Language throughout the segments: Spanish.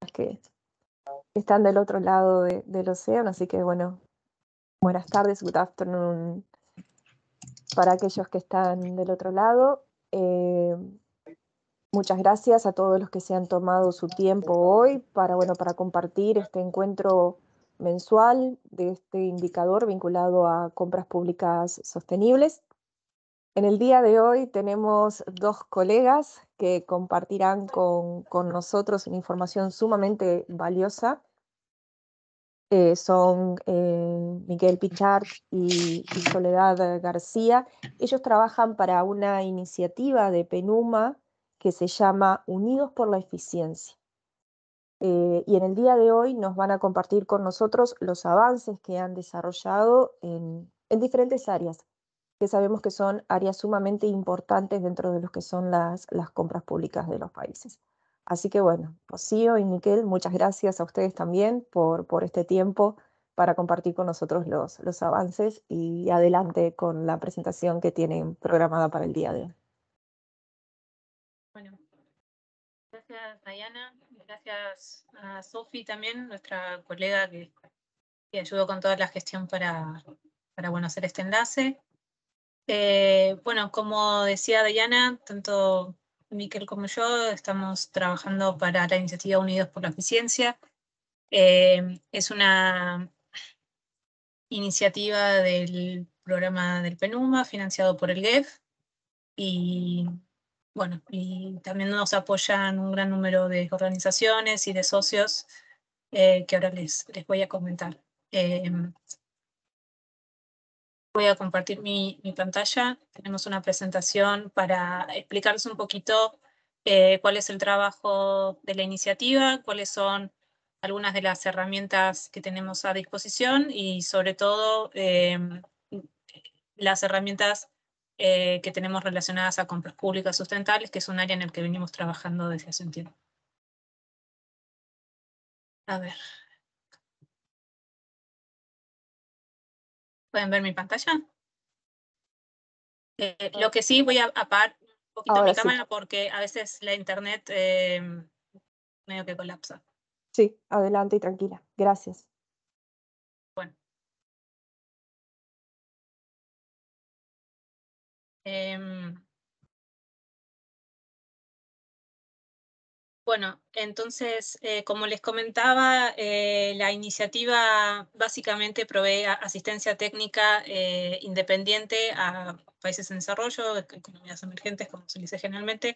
que están del otro lado del océano, así que bueno, buenas tardes, good afternoon para aquellos que están del otro lado. Muchas gracias a todos los que se han tomado su tiempo hoy para compartir este encuentro mensual de este indicador vinculado a compras públicas sostenibles. En el día de hoy tenemos dos colegas que compartirán con nosotros una información sumamente valiosa. Son Miguel Pichard y Soledad García. Ellos trabajan para una iniciativa de PENUMA que se llama Unidos por la Eficiencia. Y en el día de hoy nos van a compartir con nosotros los avances que han desarrollado en diferentes áreas, que sabemos que son áreas sumamente importantes dentro de lo que son las compras públicas de los países. Así que bueno, Rocío y Miquel, muchas gracias a ustedes también por este tiempo para compartir con nosotros los avances, y adelante con la presentación que tienen programada para el día de hoy. Bueno, gracias Diana, gracias a Sofi también, nuestra colega que ayudó con toda la gestión para hacer este enlace. Bueno, como decía Diana, tanto Miquel como yo estamos trabajando para la iniciativa Unidos por la Eficiencia. Es una iniciativa del programa del PENUMA financiado por el GEF, y bueno, y también nos apoyan un gran número de organizaciones y de socios que ahora les voy a comentar. Voy a compartir mi pantalla. Tenemos una presentación para explicarles un poquito cuál es el trabajo de la iniciativa, cuáles son algunas de las herramientas que tenemos a disposición y sobre todo las herramientas que tenemos relacionadas a compras públicas sustentables, que es un área en el que venimos trabajando desde hace un tiempo. A ver. ¿Pueden ver mi pantalla? Lo que sí, voy a apagar un poquito Ahora mi sí. cámara porque a veces la internet medio que colapsa. Sí, adelante y tranquila. Gracias. Bueno. Bueno, entonces, como les comentaba, la iniciativa básicamente provee asistencia técnica independiente a países en desarrollo, economías emergentes, como se dice generalmente,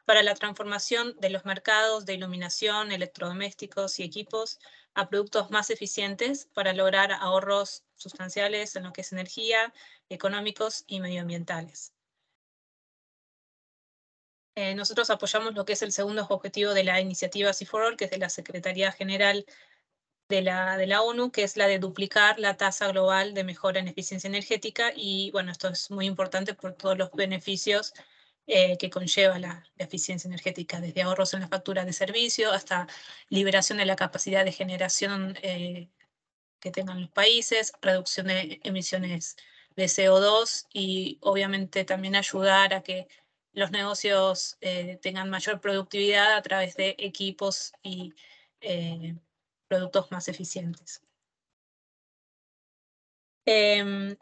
para la transformación de los mercados de iluminación, electrodomésticos y equipos a productos más eficientes para lograr ahorros sustanciales en lo que es energía, económicos y medioambientales. Nosotros apoyamos lo que es el segundo objetivo de la iniciativa C4All, que es de la Secretaría General de la ONU, que es la de duplicar la tasa global de mejora en eficiencia energética. Y bueno, esto es muy importante por todos los beneficios que conlleva la eficiencia energética, desde ahorros en la factura de servicio hasta liberación de la capacidad de generación que tengan los países, reducción de emisiones de CO2 y obviamente también ayudar a que los negocios tengan mayor productividad a través de equipos y productos más eficientes.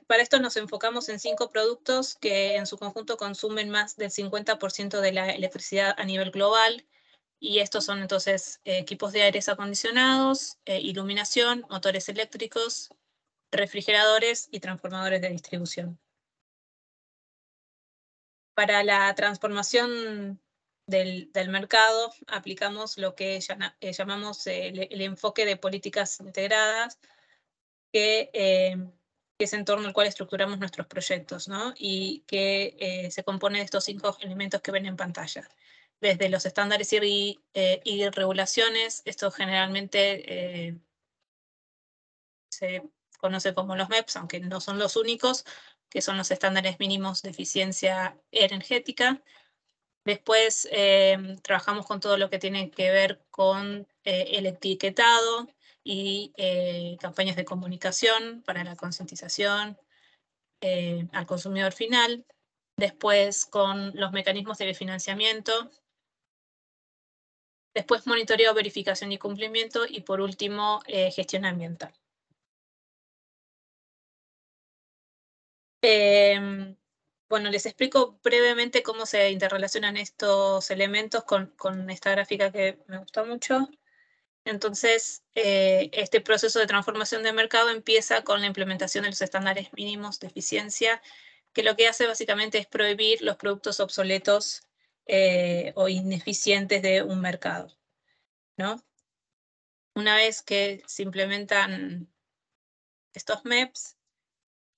Para esto nos enfocamos en 5 productos que en su conjunto consumen más del 50% de la electricidad a nivel global, y estos son entonces equipos de aires acondicionados, iluminación, motores eléctricos, refrigeradores y transformadores de distribución. Para la transformación del mercado aplicamos lo que llamamos el enfoque de políticas integradas, que es en torno al cual estructuramos nuestros proyectos, ¿no? Y que se compone de estos 5 elementos que ven en pantalla. Desde los estándares y regulaciones, esto generalmente se conoce como los MEPs, aunque no son los únicos, que son los estándares mínimos de eficiencia energética. Después trabajamos con todo lo que tiene que ver con el etiquetado y campañas de comunicación para la concientización al consumidor final. Después con los mecanismos de financiamiento Después monitoreo, verificación y cumplimiento. Y por último, gestión ambiental. Bueno, les explico brevemente cómo se interrelacionan estos elementos con esta gráfica que me gusta mucho. Entonces, este proceso de transformación de mercado empieza con la implementación de los estándares mínimos de eficiencia, que lo que hace básicamente es prohibir los productos obsoletos o ineficientes de un mercado, ¿no? Una vez que se implementan estos MEPs,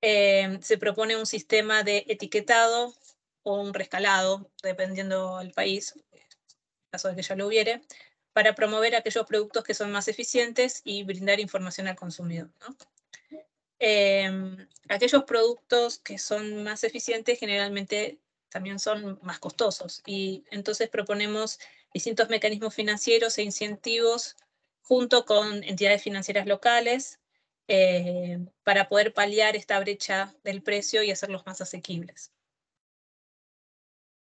se propone un sistema de etiquetado o un rescalado, dependiendo del país, en caso de que ya lo hubiere, para promover aquellos productos que son más eficientes y brindar información al consumidor, ¿no? Aquellos productos que son más eficientes generalmente también son más costosos, y entonces proponemos distintos mecanismos financieros e incentivos junto con entidades financieras locales para poder paliar esta brecha del precio y hacerlos más asequibles.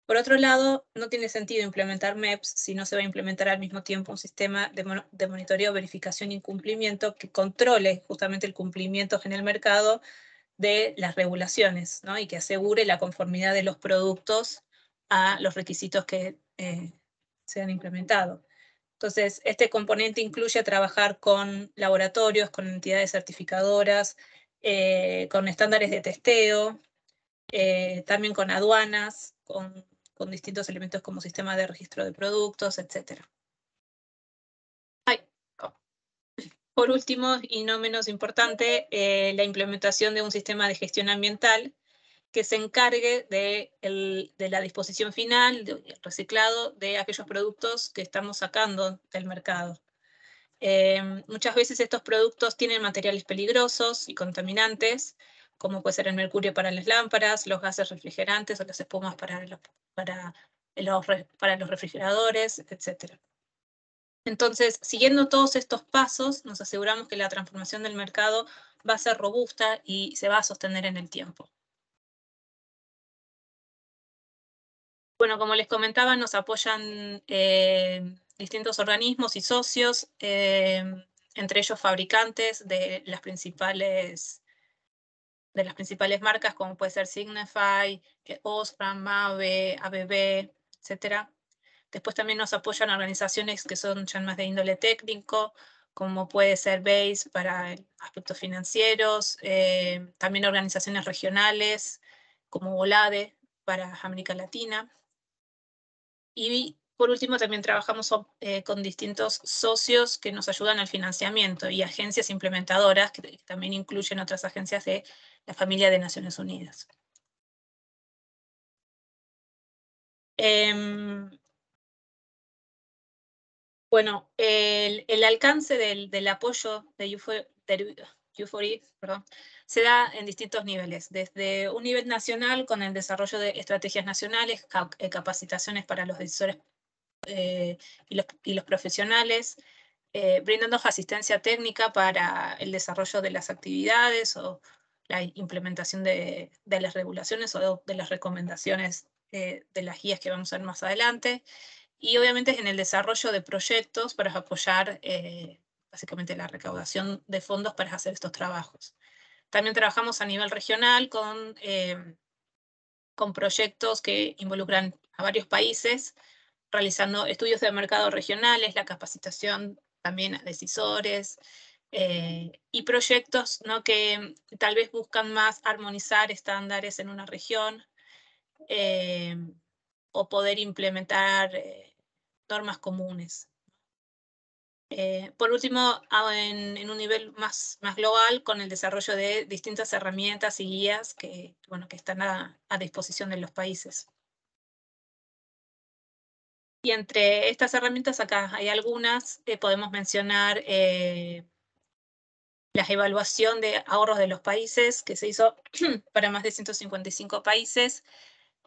Por otro lado, no tiene sentido implementar MEPs si no se va a implementar al mismo tiempo un sistema de monitoreo, verificación y cumplimiento que controle justamente el cumplimiento en el mercado de las regulaciones, ¿no? Y que asegure la conformidad de los productos a los requisitos que se han implementado. Entonces, este componente incluye trabajar con laboratorios, con entidades certificadoras, con estándares de testeo, también con aduanas, con distintos elementos como sistema de registro de productos, etc. Por último, y no menos importante, la implementación de un sistema de gestión ambiental que se encargue de la disposición final, del reciclado de aquellos productos que estamos sacando del mercado. Muchas veces estos productos tienen materiales peligrosos y contaminantes, como puede ser el mercurio para las lámparas, los gases refrigerantes o las espumas para los refrigeradores, etc. Entonces, siguiendo todos estos pasos, nos aseguramos que la transformación del mercado va a ser robusta y se va a sostener en el tiempo. Bueno, como les comentaba, nos apoyan distintos organismos y socios, entre ellos fabricantes de las principales marcas, como puede ser Signify, Osram, Mave, ABB, etc. Después también nos apoyan organizaciones que son ya más de índole técnico, como puede ser BASE para aspectos financieros, también organizaciones regionales, como OLADE para América Latina. Y por último, también trabajamos con distintos socios que nos ayudan al financiamiento y agencias implementadoras, que también incluyen otras agencias de la familia de Naciones Unidas. Bueno, el alcance del apoyo de U4E, se da en distintos niveles, desde un nivel nacional con el desarrollo de estrategias nacionales, capacitaciones para los decisores y los profesionales, brindando asistencia técnica para el desarrollo de las actividades o la implementación de las regulaciones o de las recomendaciones de las guías que vamos a ver más adelante. Y obviamente en el desarrollo de proyectos para apoyar básicamente la recaudación de fondos para hacer estos trabajos. También trabajamos a nivel regional con proyectos que involucran a varios países, realizando estudios de mercado regionales, la capacitación también a decisores, y proyectos, ¿no?, que tal vez buscan más armonizar estándares en una región o poder implementar normas comunes. Por último, en un nivel más global, con el desarrollo de distintas herramientas y guías que están a disposición de los países. Y entre estas herramientas, acá hay algunas, podemos mencionar la evaluación de ahorros de los países, que se hizo para más de 155 países.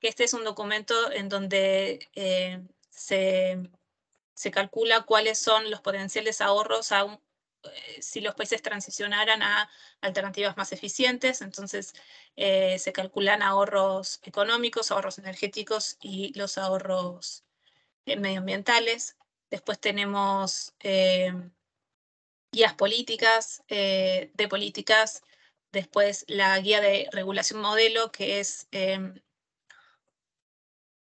Este es un documento en donde se calcula cuáles son los potenciales ahorros si los países transicionaran a alternativas más eficientes. Entonces, se calculan ahorros económicos, ahorros energéticos y los ahorros medioambientales. Después tenemos guías políticas, de políticas. Después la guía de regulación modelo, que es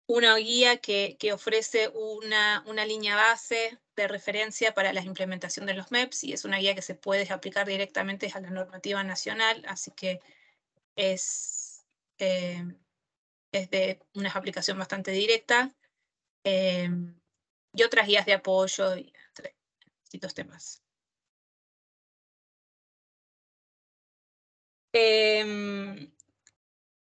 una guía que ofrece una línea base de referencia para la implementación de los MEPS, y es una guía que se puede aplicar directamente a la normativa nacional, así que es de una aplicación bastante directa, y otras guías de apoyo, y entre distintos temas.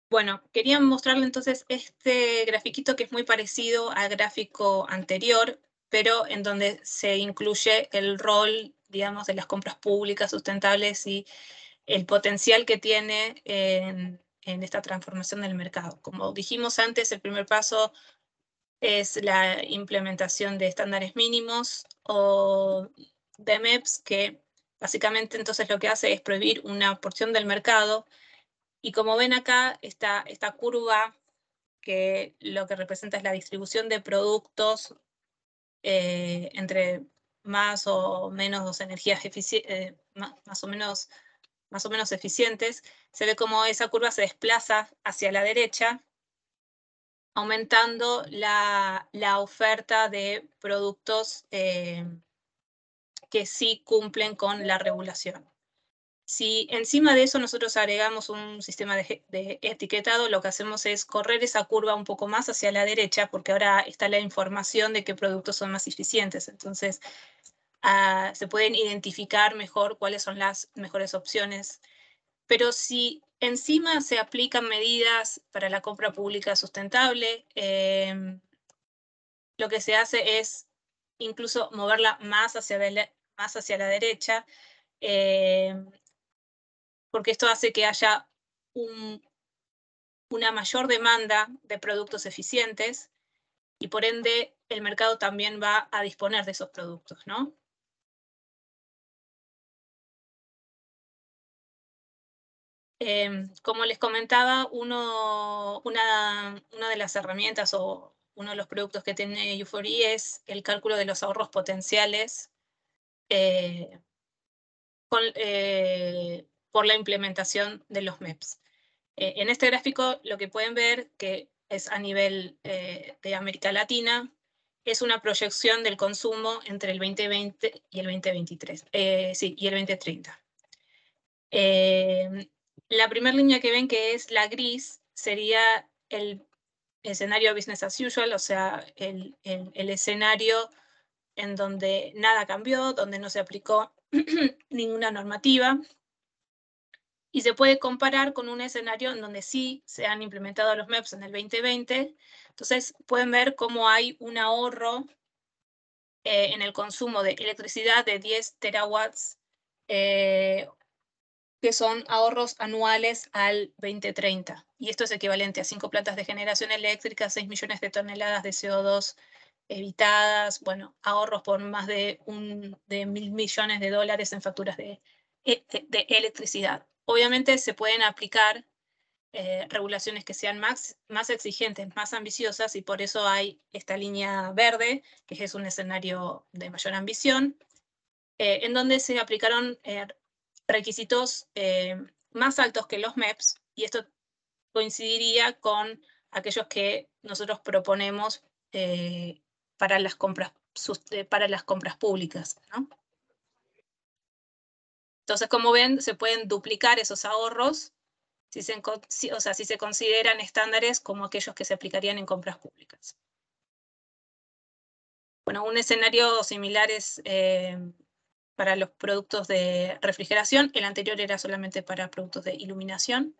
Bueno, quería mostrarle entonces este grafiquito que es muy parecido al gráfico anterior, pero en donde se incluye el rol, digamos, de las compras públicas sustentables y el potencial que tiene en esta transformación del mercado. Como dijimos antes, el primer paso es la implementación de estándares mínimos o de MEPS, que básicamente entonces lo que hace es prohibir una porción del mercado. Y como ven acá, esta curva, que lo que representa es la distribución de productos entre más o menos energías más o menos eficientes, se ve como esa curva se desplaza hacia la derecha, aumentando la oferta de productos que sí cumplen con la regulación. Si encima de eso nosotros agregamos un sistema de etiquetado, lo que hacemos es correr esa curva un poco más hacia la derecha, porque ahora está la información de qué productos son más eficientes. Entonces, se pueden identificar mejor cuáles son las mejores opciones. Pero si encima se aplican medidas para la compra pública sustentable, lo que se hace es incluso moverla más hacia la derecha, porque esto hace que haya una mayor demanda de productos eficientes y por ende el mercado también va a disponer de esos productos, ¿no? Como les comentaba, una de las herramientas o uno de los productos que tiene U4E es el cálculo de los ahorros potenciales por la implementación de los MEPS. En este gráfico lo que pueden ver, que es a nivel de América Latina, es una proyección del consumo entre el 2020 y el 2023, y el 2030. La primera línea que ven, que es la gris, sería el escenario business as usual, o sea, el escenario en donde nada cambió, donde no se aplicó ninguna normativa, y se puede comparar con un escenario en donde sí se han implementado los MEPS en el 2020. Entonces pueden ver cómo hay un ahorro en el consumo de electricidad de 10 terawatts, que son ahorros anuales al 2030. Y esto es equivalente a 5 plantas de generación eléctrica, 6 millones de toneladas de CO2 evitadas, bueno, ahorros por más de 1.000 millones de dólares en facturas de electricidad. Obviamente se pueden aplicar regulaciones que sean más exigentes, más ambiciosas, y por eso hay esta línea verde, que es un escenario de mayor ambición, en donde se aplicaron requisitos más altos que los MEPS, y esto coincidiría con aquellos que nosotros proponemos para las compras públicas, ¿no? Entonces, como ven, se pueden duplicar esos ahorros si se consideran estándares como aquellos que se aplicarían en compras públicas. Bueno, un escenario similar es para los productos de refrigeración. El anterior era solamente para productos de iluminación.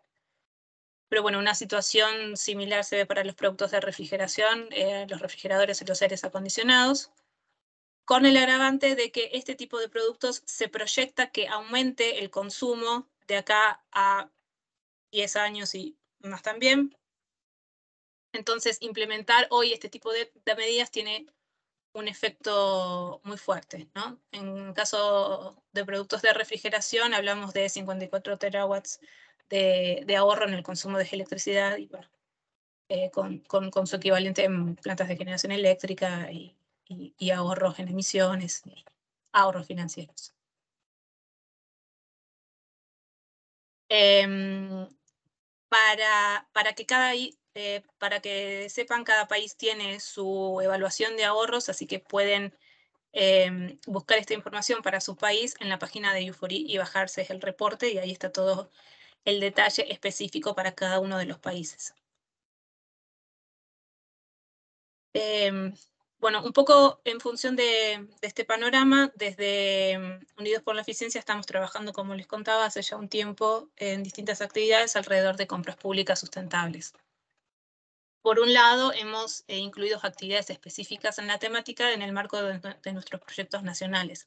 Pero bueno, una situación similar se ve para los productos de refrigeración, los refrigeradores y los aires acondicionados, con el agravante de que este tipo de productos se proyecta que aumente el consumo de acá a 10 años y más también. Entonces, implementar hoy este tipo de medidas tiene un efecto muy fuerte, ¿no? En caso de productos de refrigeración, hablamos de 54 terawatts de ahorro en el consumo de electricidad, y bueno, con su equivalente en plantas de generación eléctrica y y ahorros en emisiones, y ahorros financieros. Para que sepan, cada país tiene su evaluación de ahorros, así que pueden buscar esta información para su país en la página de U4E y bajarse el reporte, y ahí está todo el detalle específico para cada uno de los países. Bueno, un poco en función de este panorama, desde Unidos por la Eficiencia estamos trabajando, como les contaba, hace ya un tiempo en distintas actividades alrededor de compras públicas sustentables. Por un lado, hemos incluido actividades específicas en la temática en el marco de nuestros proyectos nacionales.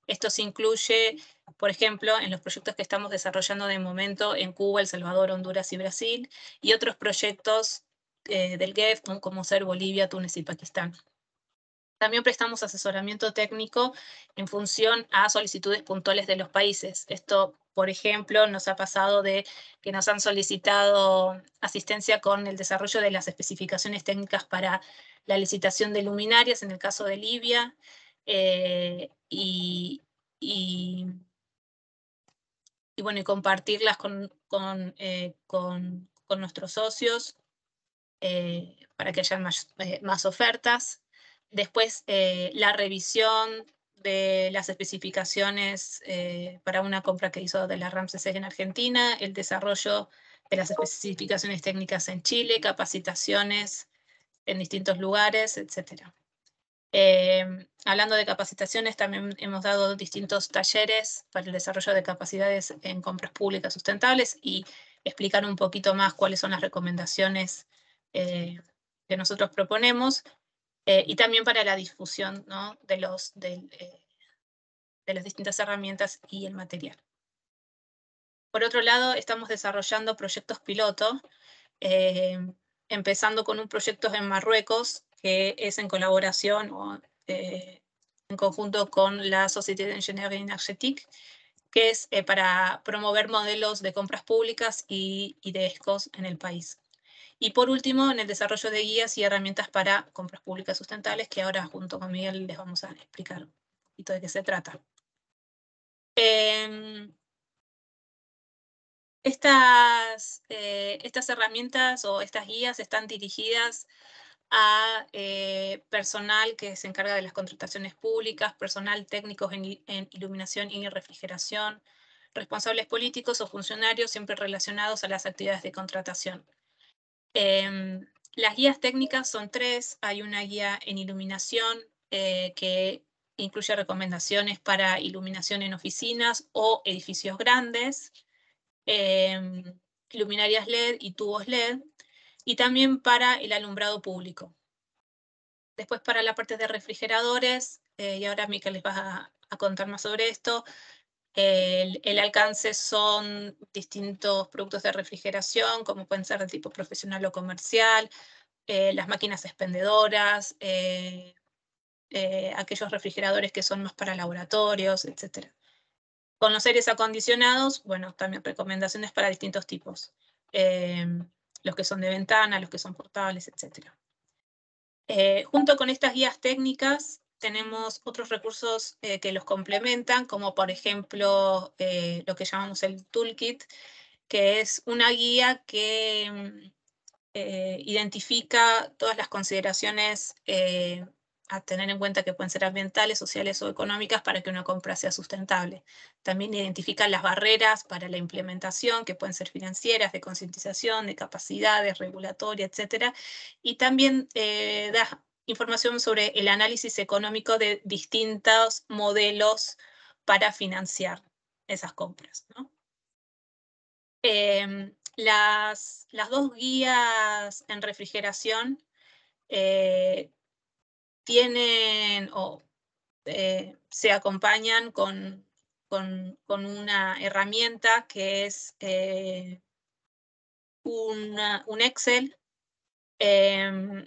Esto se incluye, por ejemplo, en los proyectos que estamos desarrollando de momento en Cuba, El Salvador, Honduras y Brasil, y otros proyectos del GEF, como ser Bolivia, Túnez y Pakistán. También prestamos asesoramiento técnico en función a solicitudes puntuales de los países. Esto, por ejemplo, nos ha pasado de que nos han solicitado asistencia con el desarrollo de las especificaciones técnicas para la licitación de luminarias, en el caso de Libia, y bueno, y compartirlas con nuestros socios para que haya más ofertas. Después, la revisión de las especificaciones para una compra que hizo de la Ramses en Argentina, el desarrollo de las especificaciones técnicas en Chile, capacitaciones en distintos lugares, etc. Hablando de capacitaciones, también hemos dado distintos talleres para el desarrollo de capacidades en compras públicas sustentables y explicar un poquito más cuáles son las recomendaciones que nosotros proponemos, y también para la difusión, ¿no?, de las distintas herramientas y el material. Por otro lado, estamos desarrollando proyectos piloto, empezando con un proyecto en Marruecos, que es en colaboración o en conjunto con la Société d'Ingénierie Énergétique, que es para promover modelos de compras públicas y de ESCOs en el país. Y por último, en el desarrollo de guías y herramientas para compras públicas sustentables, que ahora junto con Miguel les vamos a explicar un poquito de qué se trata. Estas herramientas o estas guías están dirigidas a personal que se encarga de las contrataciones públicas, personal técnicos en iluminación y refrigeración, responsables políticos o funcionarios siempre relacionados a las actividades de contratación. Las guías técnicas son 3. Hay una guía en iluminación que incluye recomendaciones para iluminación en oficinas o edificios grandes, luminarias LED y tubos LED, y también para el alumbrado público. Después, para la parte de refrigeradores, y ahora Mica les va a contar más sobre esto, el alcance son distintos productos de refrigeración, como pueden ser de tipo profesional o comercial, las máquinas expendedoras, aquellos refrigeradores que son más para laboratorios, etc. Con los aires acondicionados, bueno, también recomendaciones para distintos tipos, los que son de ventana, los que son portables, etc. Junto con estas guías técnicas, tenemos otros recursos que los complementan, como por ejemplo lo que llamamos el toolkit, que es una guía que identifica todas las consideraciones a tener en cuenta que pueden ser ambientales, sociales o económicas para que una compra sea sustentable. También identifica las barreras para la implementación, que pueden ser financieras, de concientización, de capacidades, regulatoria, etc. Y también da información sobre el análisis económico de distintos modelos para financiar esas compras, ¿no? Las 2 guías en refrigeración tienen o se acompañan con una herramienta que es un Excel, que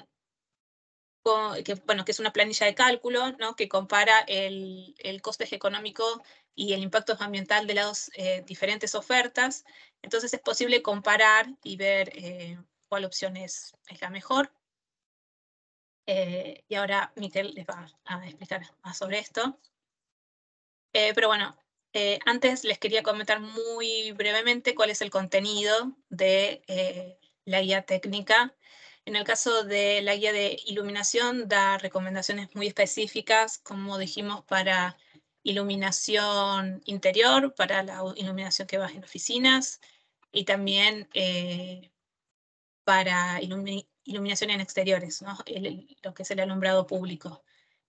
es una planilla de cálculo, ¿no?, que compara el coste económico y el impacto ambiental de las diferentes ofertas. Entonces es posible comparar y ver cuál opción es la mejor. Y ahora Miquel les va a explicar más sobre esto. Pero bueno, antes les quería comentar muy brevemente cuál es el contenido de la guía técnica. En el caso de la guía de iluminación, da recomendaciones muy específicas, como dijimos, para iluminación interior, para la iluminación que va en oficinas y también para iluminación en exteriores, ¿no? Lo que es el alumbrado público.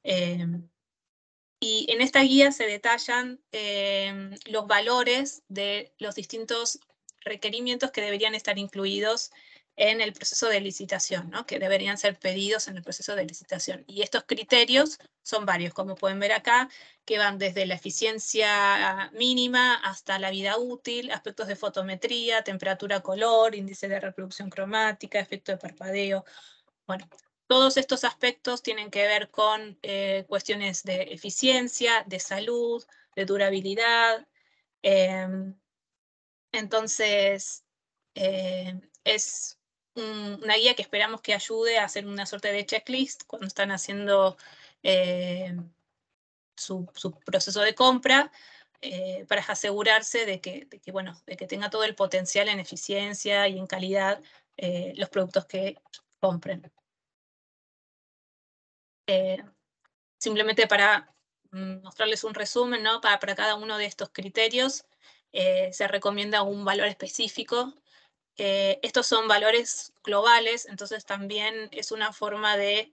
Y en esta guía se detallan los valores de los distintos requerimientos que deberían estar incluidos en el proceso de licitación, ¿no? Que deberían ser pedidos en el proceso de licitación. Y estos criterios son varios, como pueden ver acá, que van desde la eficiencia mínima hasta la vida útil, aspectos de fotometría, temperatura, color, índice de reproducción cromática, efecto de parpadeo. Bueno, todos estos aspectos tienen que ver con cuestiones de eficiencia, de salud, de durabilidad. Entonces, es una guía que esperamos que ayude a hacer una suerte de checklist cuando están haciendo su proceso de compra, para asegurarse de que, bueno, de que tenga todo el potencial en eficiencia y en calidad los productos que compren. Simplemente para mostrarles un resumen, ¿no? Para cada uno de estos criterios se recomienda un valor específico. Estos son valores globales, entonces también es una forma de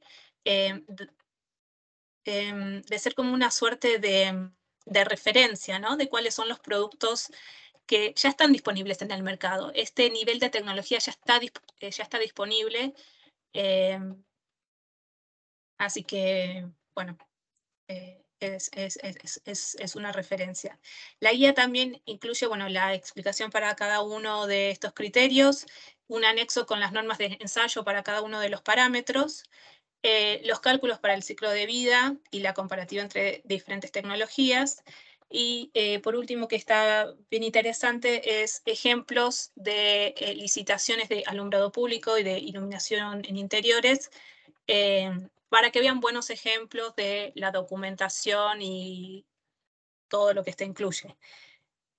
ser como una suerte de referencia, ¿no? De cuáles son los productos que ya están disponibles en el mercado. Este nivel de tecnología ya está disponible. Así que, bueno, es una referencia. La guía también incluye, bueno, la explicación para cada uno de estos criterios, un anexo con las normas de ensayo para cada uno de los parámetros, los cálculos para el ciclo de vida y la comparativa entre diferentes tecnologías. Y por último, que está bien interesante, es ejemplos de licitaciones de alumbrado público y de iluminación en interiores, para que vean buenos ejemplos de la documentación y todo lo que esto incluye.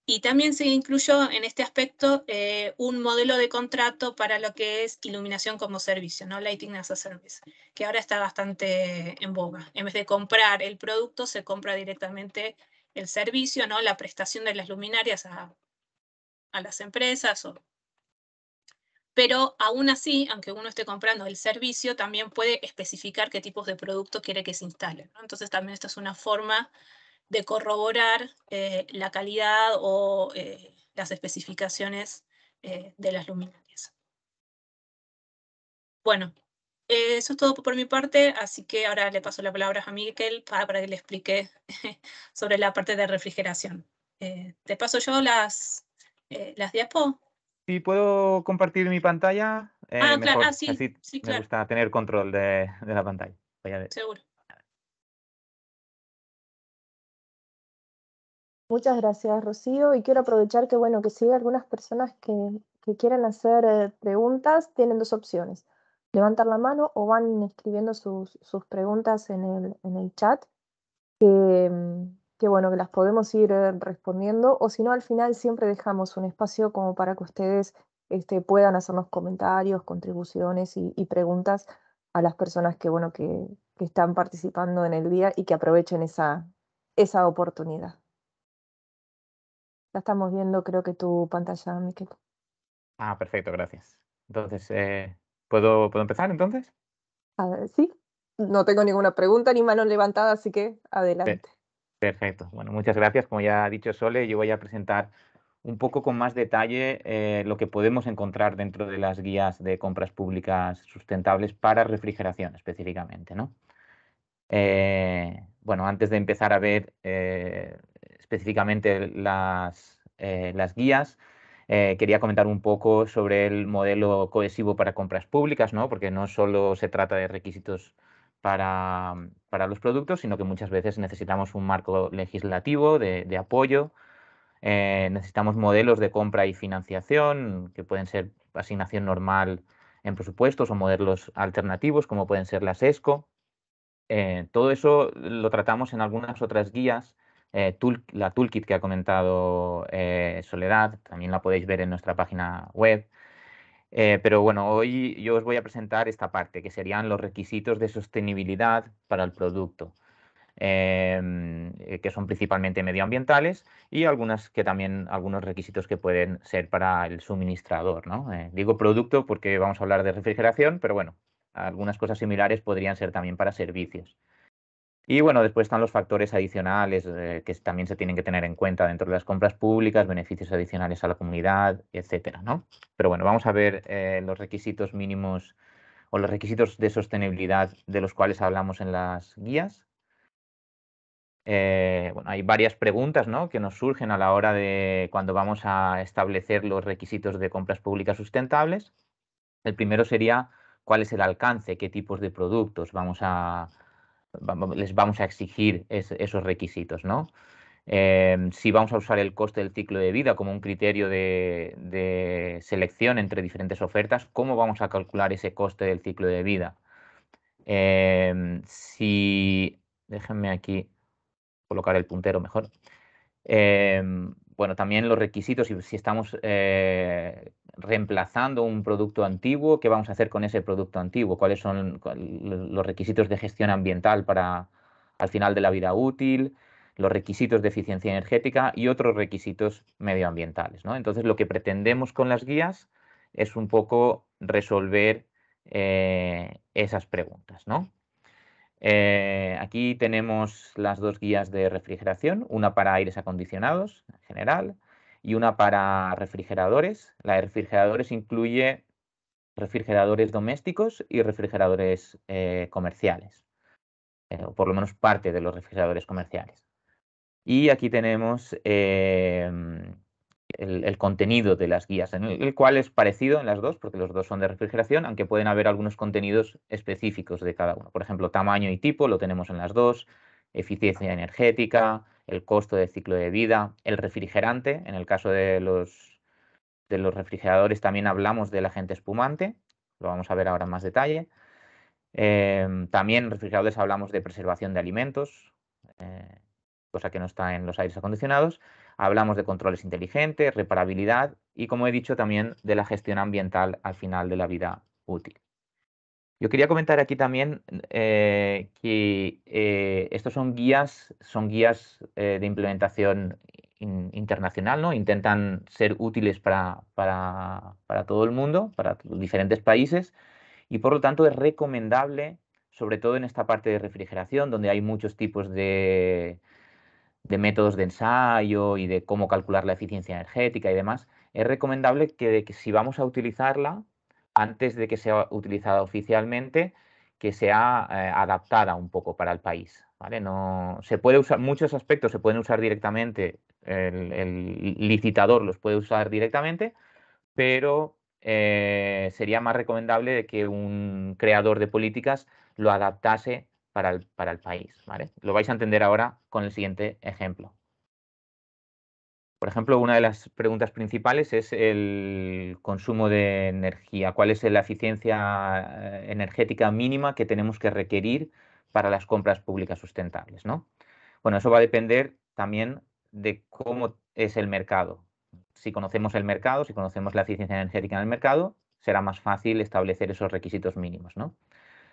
Y también se incluyó en este aspecto un modelo de contrato para lo que es iluminación como servicio, ¿no? Lighting as a Service, que ahora está bastante en boga. En vez de comprar el producto, se compra directamente el servicio, ¿no? La prestación de las luminarias a las empresas. Pero aún así, aunque uno esté comprando el servicio, también puede especificar qué tipos de producto quiere que se instalen, ¿no? Entonces también esta es una forma de corroborar la calidad o las especificaciones de las luminarias. Bueno, eso es todo por mi parte, así que ahora le paso la palabra a Miquel para que le explique sobre la parte de refrigeración. ¿Te paso yo las diapos? Si puedo compartir mi pantalla, Claro, mejor. sí, Así sí, me claro, gusta tener control de la pantalla. Voy a ver. seguro. Muchas gracias, Rocío. Y quiero aprovechar que, bueno, que si hay algunas personas que quieran hacer preguntas, tienen dos opciones. Levantar la mano o van escribiendo sus preguntas en el chat, que, bueno, que las podemos ir respondiendo. O si no, al final siempre dejamos un espacio como para que ustedes puedan hacernos comentarios, contribuciones y preguntas a las personas que, bueno, que están participando en el día y que aprovechen esa oportunidad. Ya estamos viendo, creo que tu pantalla, Miquel. Ah, perfecto, gracias. Entonces, ¿puedo empezar entonces? A ver, sí, no tengo ninguna pregunta ni mano levantada, así que adelante. Perfecto. Bueno, muchas gracias. Como ya ha dicho Sole, yo voy a presentar un poco con más detalle lo que podemos encontrar dentro de las guías de compras públicas sustentables para refrigeración específicamente, ¿no? Bueno, antes de empezar a ver específicamente las guías, quería comentar un poco sobre el modelo cohesivo para compras públicas, ¿no? Porque no solo se trata de requisitos para los productos, sino que muchas veces necesitamos un marco legislativo de apoyo. Necesitamos modelos de compra y financiación, que pueden ser asignación normal en presupuestos o modelos alternativos, como pueden ser las ESCO. Todo eso lo tratamos en algunas otras guías. La toolkit que ha comentado Soledad, también la podéis ver en nuestra página web. Pero bueno, hoy yo os voy a presentar esta parte, que serían los requisitos de sostenibilidad para el producto, que son principalmente medioambientales, y algunos requisitos que pueden ser para el suministrador, ¿no? Digo producto porque vamos a hablar de refrigeración, pero bueno, algunas cosas similares podrían ser también para servicios. Y bueno, después están los factores adicionales que también se tienen que tener en cuenta dentro de las compras públicas, beneficios adicionales a la comunidad, etcétera, ¿no? Pero bueno, vamos a ver los requisitos mínimos o los requisitos de sostenibilidad de los cuales hablamos en las guías. Bueno, hay varias preguntas, ¿no?, que nos surgen a la hora de cuando vamos a establecer los requisitos de compras públicas sustentables. El primero sería cuál es el alcance, qué tipos de productos les vamos a exigir esos requisitos, ¿no? Si vamos a usar el coste del ciclo de vida como un criterio de selección entre diferentes ofertas, ¿cómo vamos a calcular ese coste del ciclo de vida? Déjenme aquí colocar el puntero mejor. Bueno, también los requisitos, si estamos reemplazando un producto antiguo, ¿qué vamos a hacer con ese producto antiguo? ¿Cuáles son los requisitos de gestión ambiental para al final de la vida útil? Los requisitos de eficiencia energética y otros requisitos medioambientales, ¿no? Entonces, lo que pretendemos con las guías es un poco resolver esas preguntas, ¿no? Aquí tenemos las dos guías de refrigeración, una para aires acondicionados en general y una para refrigeradores. La de refrigeradores incluye refrigeradores domésticos y refrigeradores comerciales, o por lo menos parte de los refrigeradores comerciales. Y aquí tenemos el contenido de las guías, en el cual es parecido en las dos, porque los dos son de refrigeración, aunque pueden haber algunos contenidos específicos de cada uno. Por ejemplo, tamaño y tipo lo tenemos en las dos, eficiencia energética, el costo de ciclo de vida, el refrigerante. En el caso de los refrigeradores también hablamos del agente espumante, lo vamos a ver ahora en más detalle. También en refrigeradores hablamos de preservación de alimentos, cosa que no está en los aires acondicionados. Hablamos de controles inteligentes, reparabilidad y, como he dicho, también de la gestión ambiental al final de la vida útil. Yo quería comentar aquí también que estos son guías de implementación internacional, ¿no? Intentan ser útiles para todo el mundo, para diferentes países, y por lo tanto es recomendable, sobre todo en esta parte de refrigeración, donde hay muchos tipos de métodos de ensayo y de cómo calcular la eficiencia energética y demás, es recomendable que si vamos a utilizarla, antes de que sea utilizada oficialmente, que sea adaptada un poco para el país, ¿vale? No, se puede usar, muchos aspectos se pueden usar directamente, el licitador los puede usar directamente, pero sería más recomendable de que un creador de políticas lo adaptase para el país, ¿vale? Lo vais a entender ahora con el siguiente ejemplo. Por ejemplo, una de las preguntas principales es el consumo de energía. ¿Cuál es la eficiencia energética mínima que tenemos que requerir para las compras públicas sustentables, ¿no? Bueno, eso va a depender también de cómo es el mercado. Si conocemos el mercado, si conocemos la eficiencia energética en el mercado, será más fácil establecer esos requisitos mínimos, ¿no?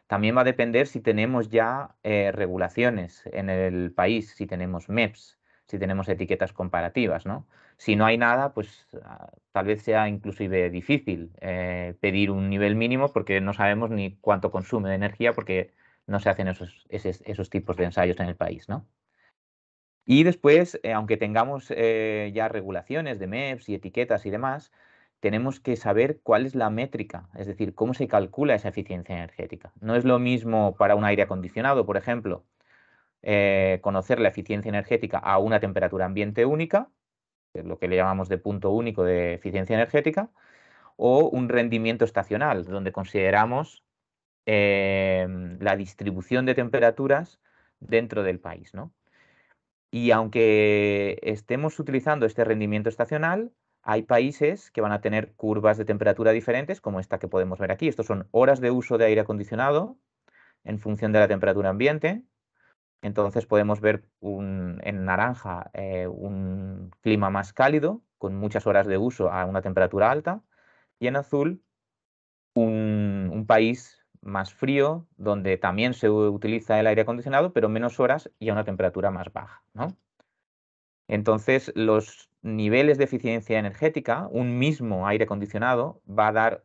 También va a depender si tenemos ya regulaciones en el país, si tenemos MEPs, si tenemos etiquetas comparativas, ¿no? Si no hay nada, pues tal vez sea inclusive difícil pedir un nivel mínimo porque no sabemos ni cuánto consume de energía porque no se hacen esos tipos de ensayos en el país, ¿no? Y después, aunque tengamos ya regulaciones de MEPs y etiquetas y demás, tenemos que saber cuál es la métrica, es decir, cómo se calcula esa eficiencia energética. No es lo mismo para un aire acondicionado, por ejemplo, conocer la eficiencia energética a una temperatura ambiente única, que es lo que le llamamos de punto único de eficiencia energética, o un rendimiento estacional, donde consideramos la distribución de temperaturas dentro del país, ¿no? Y aunque estemos utilizando este rendimiento estacional, hay países que van a tener curvas de temperatura diferentes, como esta que podemos ver aquí. Estos son horas de uso de aire acondicionado en función de la temperatura ambiente. Entonces podemos ver en naranja un clima más cálido, con muchas horas de uso a una temperatura alta, y en azul un país más frío, donde también se utiliza el aire acondicionado, pero menos horas y a una temperatura más baja, ¿no? Entonces, los niveles de eficiencia energética, un mismo aire acondicionado, va a dar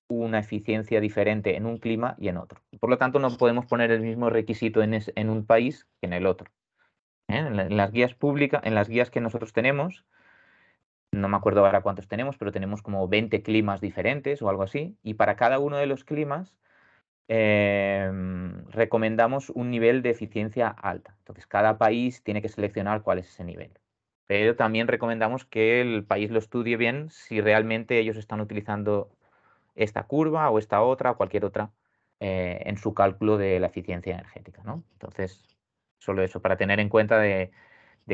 una eficiencia diferente en un clima y en otro. Por lo tanto, no podemos poner el mismo requisito en un país que en el otro. En las guías públicas, en las guías que nosotros tenemos, no me acuerdo ahora cuántos tenemos, pero tenemos como 20 climas diferentes o algo así, y para cada uno de los climas recomendamos un nivel de eficiencia alta. Entonces, cada país tiene que seleccionar cuál es ese nivel. Pero también recomendamos que el país lo estudie bien si realmente ellos están utilizando esta curva o esta otra o cualquier otra en su cálculo de la eficiencia energética, ¿no? Entonces, solo eso, para tener en cuenta de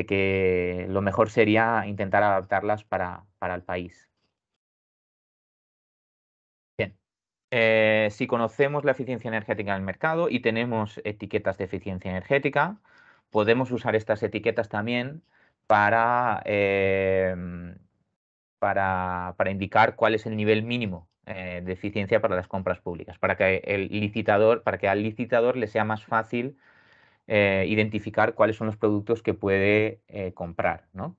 que lo mejor sería intentar adaptarlas para el país. Bien. Si conocemos la eficiencia energética en el mercado y tenemos etiquetas de eficiencia energética, podemos usar estas etiquetas también para indicar cuál es el nivel mínimo de eficiencia para las compras públicas, para que al licitador le sea más fácil identificar cuáles son los productos que puede comprar, ¿no?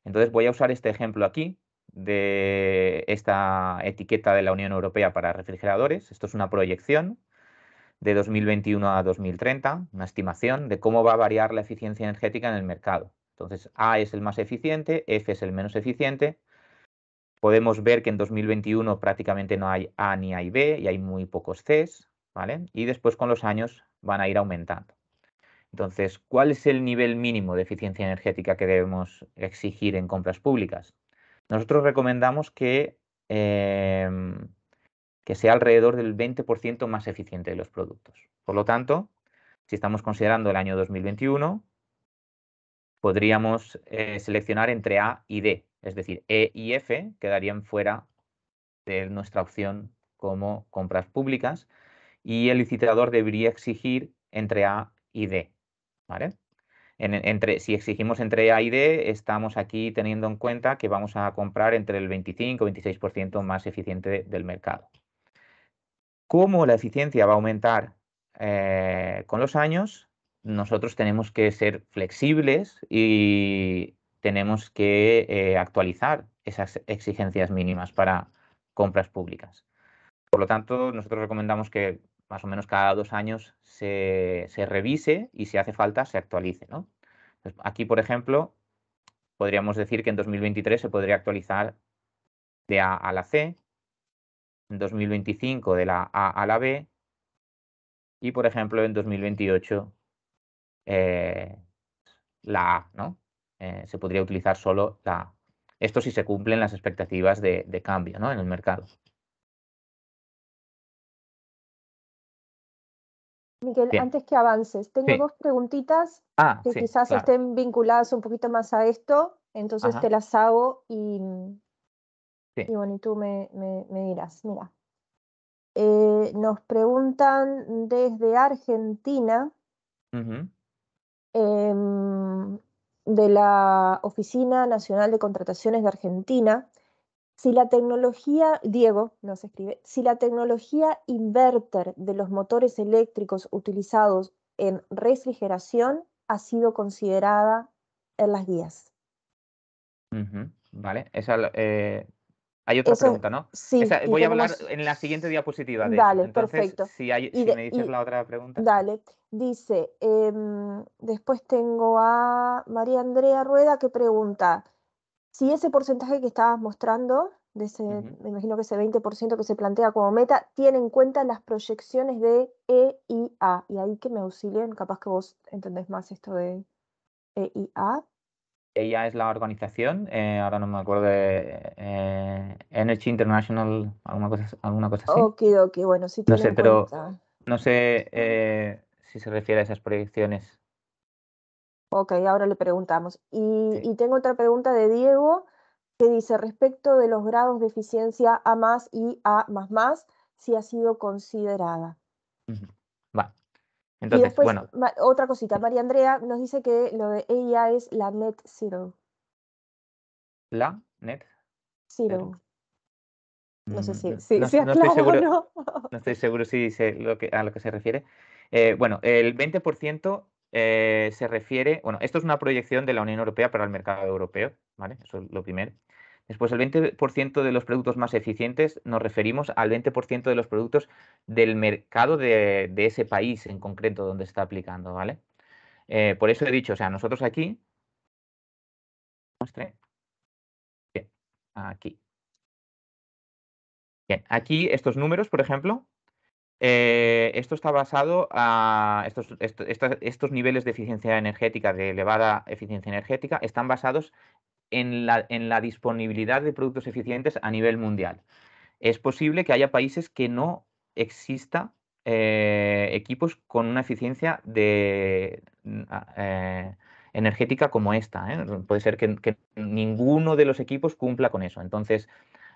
Entonces voy a usar este ejemplo aquí de esta etiqueta de la Unión Europea para refrigeradores. Esto es una proyección de 2021 a 2030, una estimación de cómo va a variar la eficiencia energética en el mercado. Entonces, A es el más eficiente, F es el menos eficiente. Podemos ver que en 2021 prácticamente no hay A ni hay B y hay muy pocos Cs, ¿vale? Y después con los años van a ir aumentando. Entonces, ¿cuál es el nivel mínimo de eficiencia energética que debemos exigir en compras públicas? Nosotros recomendamos que sea alrededor del 20% más eficiente de los productos. Por lo tanto, si estamos considerando el año 2021, podríamos seleccionar entre A y D, es decir, E y F quedarían fuera de nuestra opción como compras públicas y el licitador debería exigir entre A y D, ¿vale? Si exigimos entre A y D, estamos aquí teniendo en cuenta que vamos a comprar entre el 25 y 26% más eficiente del mercado. Como la eficiencia va a aumentar con los años, nosotros tenemos que ser flexibles y tenemos que actualizar esas exigencias mínimas para compras públicas. Por lo tanto, nosotros recomendamos que más o menos cada 2 años se revise y si hace falta se actualice, ¿no? Entonces, aquí, por ejemplo, podríamos decir que en 2023 se podría actualizar de A a la C, en 2025 de la A a la B y, por ejemplo, en 2028 la A, ¿no? Se podría utilizar solo la A. Esto si se cumplen las expectativas de cambio, ¿no? En el mercado. Miguel, Bien. antes que avances, tengo Sí. 2 preguntitas que Sí, quizás claro. estén vinculadas un poquito más a esto, entonces Ajá. te las hago Sí. y bueno, y tú me dirás. Mira, nos preguntan desde Argentina, Ujú. de la Oficina Nacional de Contrataciones de Argentina, si la tecnología, Diego nos escribe, si la tecnología inverter de los motores eléctricos utilizados en refrigeración ha sido considerada en las guías. Ujú. Vale. Hay otra Eso pregunta, ¿no? sí, y Voy a hablar tenemos, en la siguiente diapositiva de eso. dale, Entonces, perfecto. si me dices la otra pregunta. Dale, dice, después tengo a María Andrea Rueda que pregunta, si ese porcentaje que estabas mostrando, de ese, Ujú. me imagino que ese 20% que se plantea como meta, tiene en cuenta las proyecciones de EIA. Y ahí que me auxilien, capaz que vos entendés más esto de EIA. Ella es la organización, ahora no me acuerdo de Energy International, alguna cosa así. Ok, bueno, sí No tiene sé, en pero cuenta. no sé si se refiere a esas proyecciones. Ok, ahora le preguntamos. Sí. Y tengo otra pregunta de Diego, que dice respecto de los grados de eficiencia A+ y A++, si ha sido considerada. Vale. Y Entonces, después, bueno, otra cosita, María Andrea nos dice que lo de ella es la net zero. la net Zero. No sé si no se estoy aclara o seguro, no. no estoy seguro si sé a lo que se refiere. Bueno, el 20% se refiere, bueno, esto es una proyección de la Unión Europea para el mercado europeo, ¿vale? Eso es lo primero. Después, el 20% de los productos más eficientes, nos referimos al 20% de los productos del mercado de ese país en concreto donde está aplicando, ¿vale? Por eso he dicho, o sea, nosotros aquí, muestre, bien, aquí. Bien, aquí estos números, por ejemplo, esto está basado a estos niveles de eficiencia energética, de elevada eficiencia energética, están basados en la disponibilidad de productos eficientes a nivel mundial. Es posible que haya países que no exista equipos con una eficiencia energética como esta. Puede ser que ninguno de los equipos cumpla con eso. Entonces,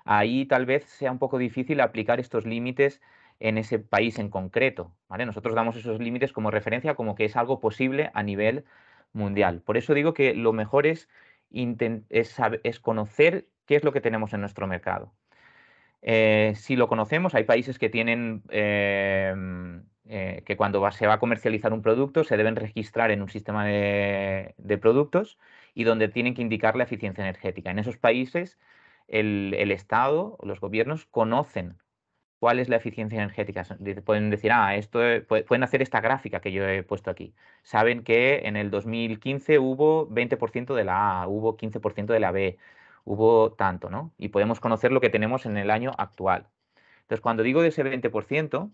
ahí tal vez sea un poco difícil aplicar estos límites en ese país en concreto, ¿vale? Nosotros damos esos límites como referencia, como que es algo posible a nivel mundial. Por eso digo que lo mejor es conocer qué es lo que tenemos en nuestro mercado. Si lo conocemos, hay países que tienen que cuando se va a comercializar un producto se deben registrar en un sistema de productos y donde tienen que indicar la eficiencia energética. En esos países el Estado o los gobiernos conocen cuál es la eficiencia energética. Pueden decir, pueden hacer esta gráfica que yo he puesto aquí. Saben que en el 2015 hubo 20% de la A, hubo 15% de la B, hubo tanto, ¿no? Y podemos conocer lo que tenemos en el año actual. Entonces, cuando digo de ese 20%,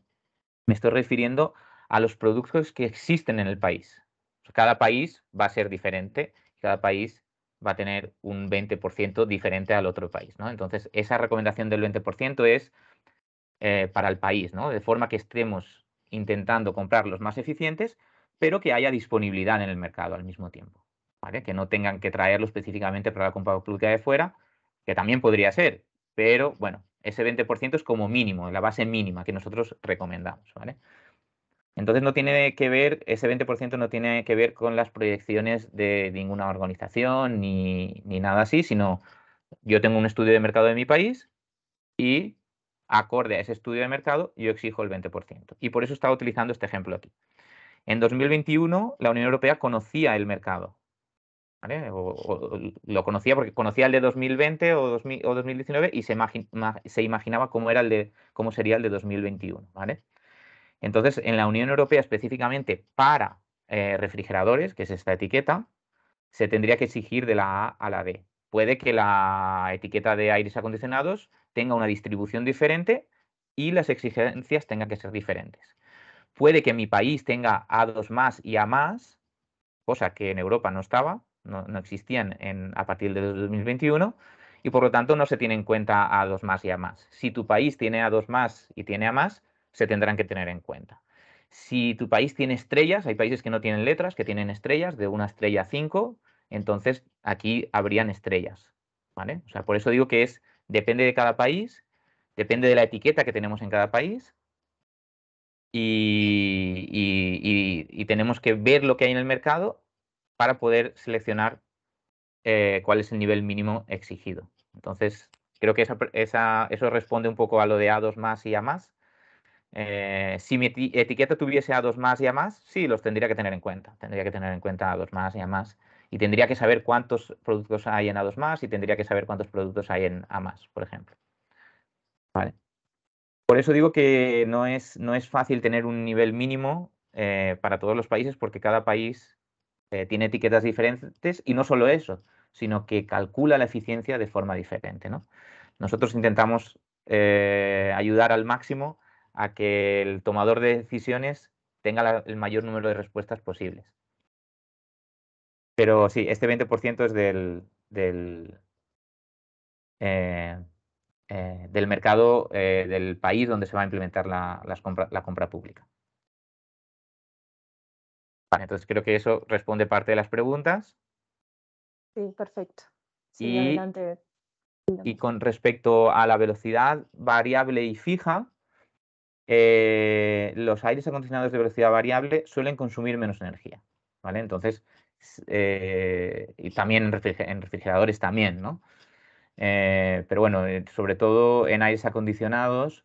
me estoy refiriendo a los productos que existen en el país. Cada país va a ser diferente, cada país va a tener un 20% diferente al otro país, ¿no? Entonces, esa recomendación del 20% es para el país, ¿no? De forma que estemos intentando comprar los más eficientes, pero que haya disponibilidad en el mercado al mismo tiempo, ¿vale? Que no tengan que traerlo específicamente para la compra pública de fuera, que también podría ser, pero bueno, ese 20% es como mínimo, la base mínima que nosotros recomendamos, ¿vale? Entonces no tiene que ver, ese 20% no tiene que ver con las proyecciones de ninguna organización ni nada así, sino yo tengo un estudio de mercado de mi país y acorde a ese estudio de mercado yo exijo el 20%. Y por eso estaba utilizando este ejemplo aquí. En 2021 la Unión Europea conocía el mercado, ¿vale? O lo conocía porque conocía el de 2020 o 2019 y se imaginaba cómo sería el de 2021, ¿vale? Entonces, en la Unión Europea específicamente para refrigeradores, que es esta etiqueta, se tendría que exigir de la A a la D. Puede que la etiqueta de aires acondicionados tenga una distribución diferente y las exigencias tengan que ser diferentes. Puede que mi país tenga A2+ y A+, cosa que en Europa no estaba, no existían a partir de 2021, y por lo tanto no se tiene en cuenta A2+ y A+. Si tu país tiene A2+ y tiene A+, se tendrán que tener en cuenta. Si tu país tiene estrellas, hay países que no tienen letras, que tienen estrellas, de 1 estrella a 5, entonces aquí habrían estrellas, ¿vale? O sea, por eso digo que depende de cada país, depende de la etiqueta que tenemos en cada país y tenemos que ver lo que hay en el mercado para poder seleccionar cuál es el nivel mínimo exigido. Entonces, creo que eso responde un poco a lo de A2+ y A+. Si mi etiqueta tuviese A2+ y A+, sí, los tendría que tener en cuenta. Tendría que tener en cuenta A2+ y A+. Y tendría que saber cuántos productos hay en A2+ y tendría que saber cuántos productos hay en A+, por ejemplo. ¿Vale? Por eso digo que no es fácil tener un nivel mínimo para todos los países porque cada país tiene etiquetas diferentes y no solo eso, sino que calcula la eficiencia de forma diferente, ¿no? Nosotros intentamos ayudar al máximo a que el tomador de decisiones tenga el mayor número de respuestas posibles. Pero sí, este 20% es del mercado del país donde se va a implementar la compra pública. Vale, entonces creo que eso responde parte de las preguntas. Sí, perfecto. Sí, Y adelante. Y con respecto a la velocidad variable y fija, los aires acondicionados de velocidad variable suelen consumir menos energía, ¿vale? Entonces, y también en refrigeradores también, ¿no? Pero bueno, sobre todo en aires acondicionados,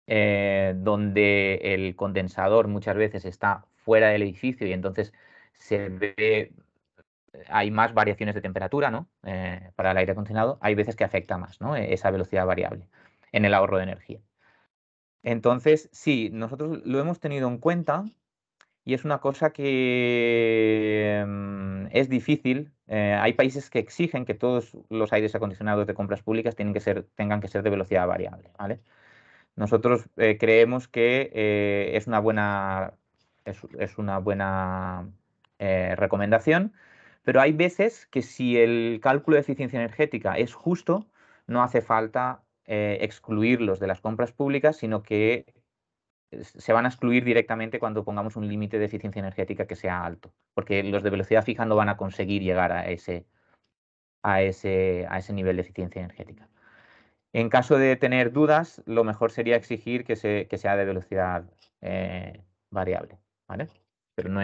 donde el condensador muchas veces está fuera del edificio y entonces hay más variaciones de temperatura, ¿no? Para el aire acondicionado, hay veces que afecta más, ¿no? Esa velocidad variable en el ahorro de energía. Entonces, sí, nosotros lo hemos tenido en cuenta y es una cosa que es difícil. Hay países que exigen que todos los aires acondicionados de compras públicas tengan que ser de velocidad variable, ¿vale? Nosotros creemos que es una buena recomendación, pero hay veces que si el cálculo de eficiencia energética es justo, no hace falta excluirlos de las compras públicas, sino que se van a excluir directamente cuando pongamos un límite de eficiencia energética que sea alto, porque los de velocidad fija no van a conseguir llegar a ese nivel de eficiencia energética. En caso de tener dudas, lo mejor sería exigir que sea de velocidad variable, ¿vale? Pero no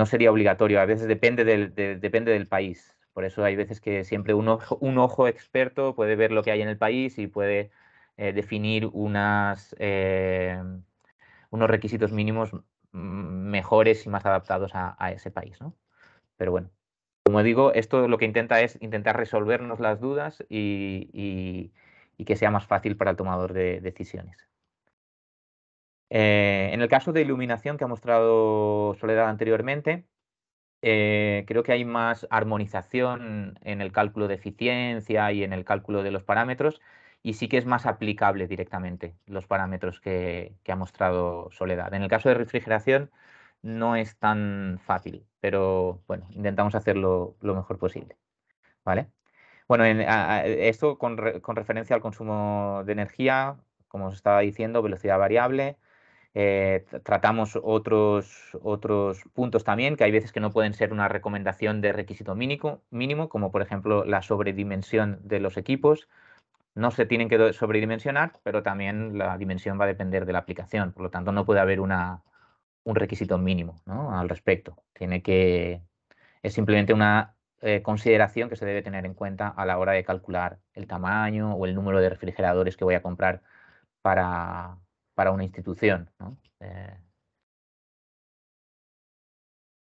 sería obligatorio. A veces depende del país. Por eso hay veces que siempre un ojo experto puede ver lo que hay en el país y puede definir unos requisitos mínimos mejores y más adaptados a ese país, ¿no? Pero bueno, como digo, esto lo que intenta es intentar resolvernos las dudas y que sea más fácil para el tomador de decisiones. En el caso de iluminación que ha mostrado Soledad anteriormente, creo que hay más armonización en el cálculo de eficiencia y en el cálculo de los parámetros, y sí que es más aplicable directamente los parámetros que ha mostrado Soledad. En el caso de refrigeración no es tan fácil, pero bueno, intentamos hacerlo lo mejor posible, ¿vale? Bueno, esto con referencia al consumo de energía, como os estaba diciendo, velocidad variable. Tratamos otros puntos también, que hay veces que no pueden ser una recomendación de requisito mínimo, como por ejemplo la sobredimensión de los equipos. No se tienen que sobredimensionar, pero también la dimensión va a depender de la aplicación. Por lo tanto, no puede haber un requisito mínimo, ¿no? Al respecto. Es simplemente una consideración que se debe tener en cuenta a la hora de calcular el tamaño o el número de refrigeradores que voy a comprar para una institución, ¿no?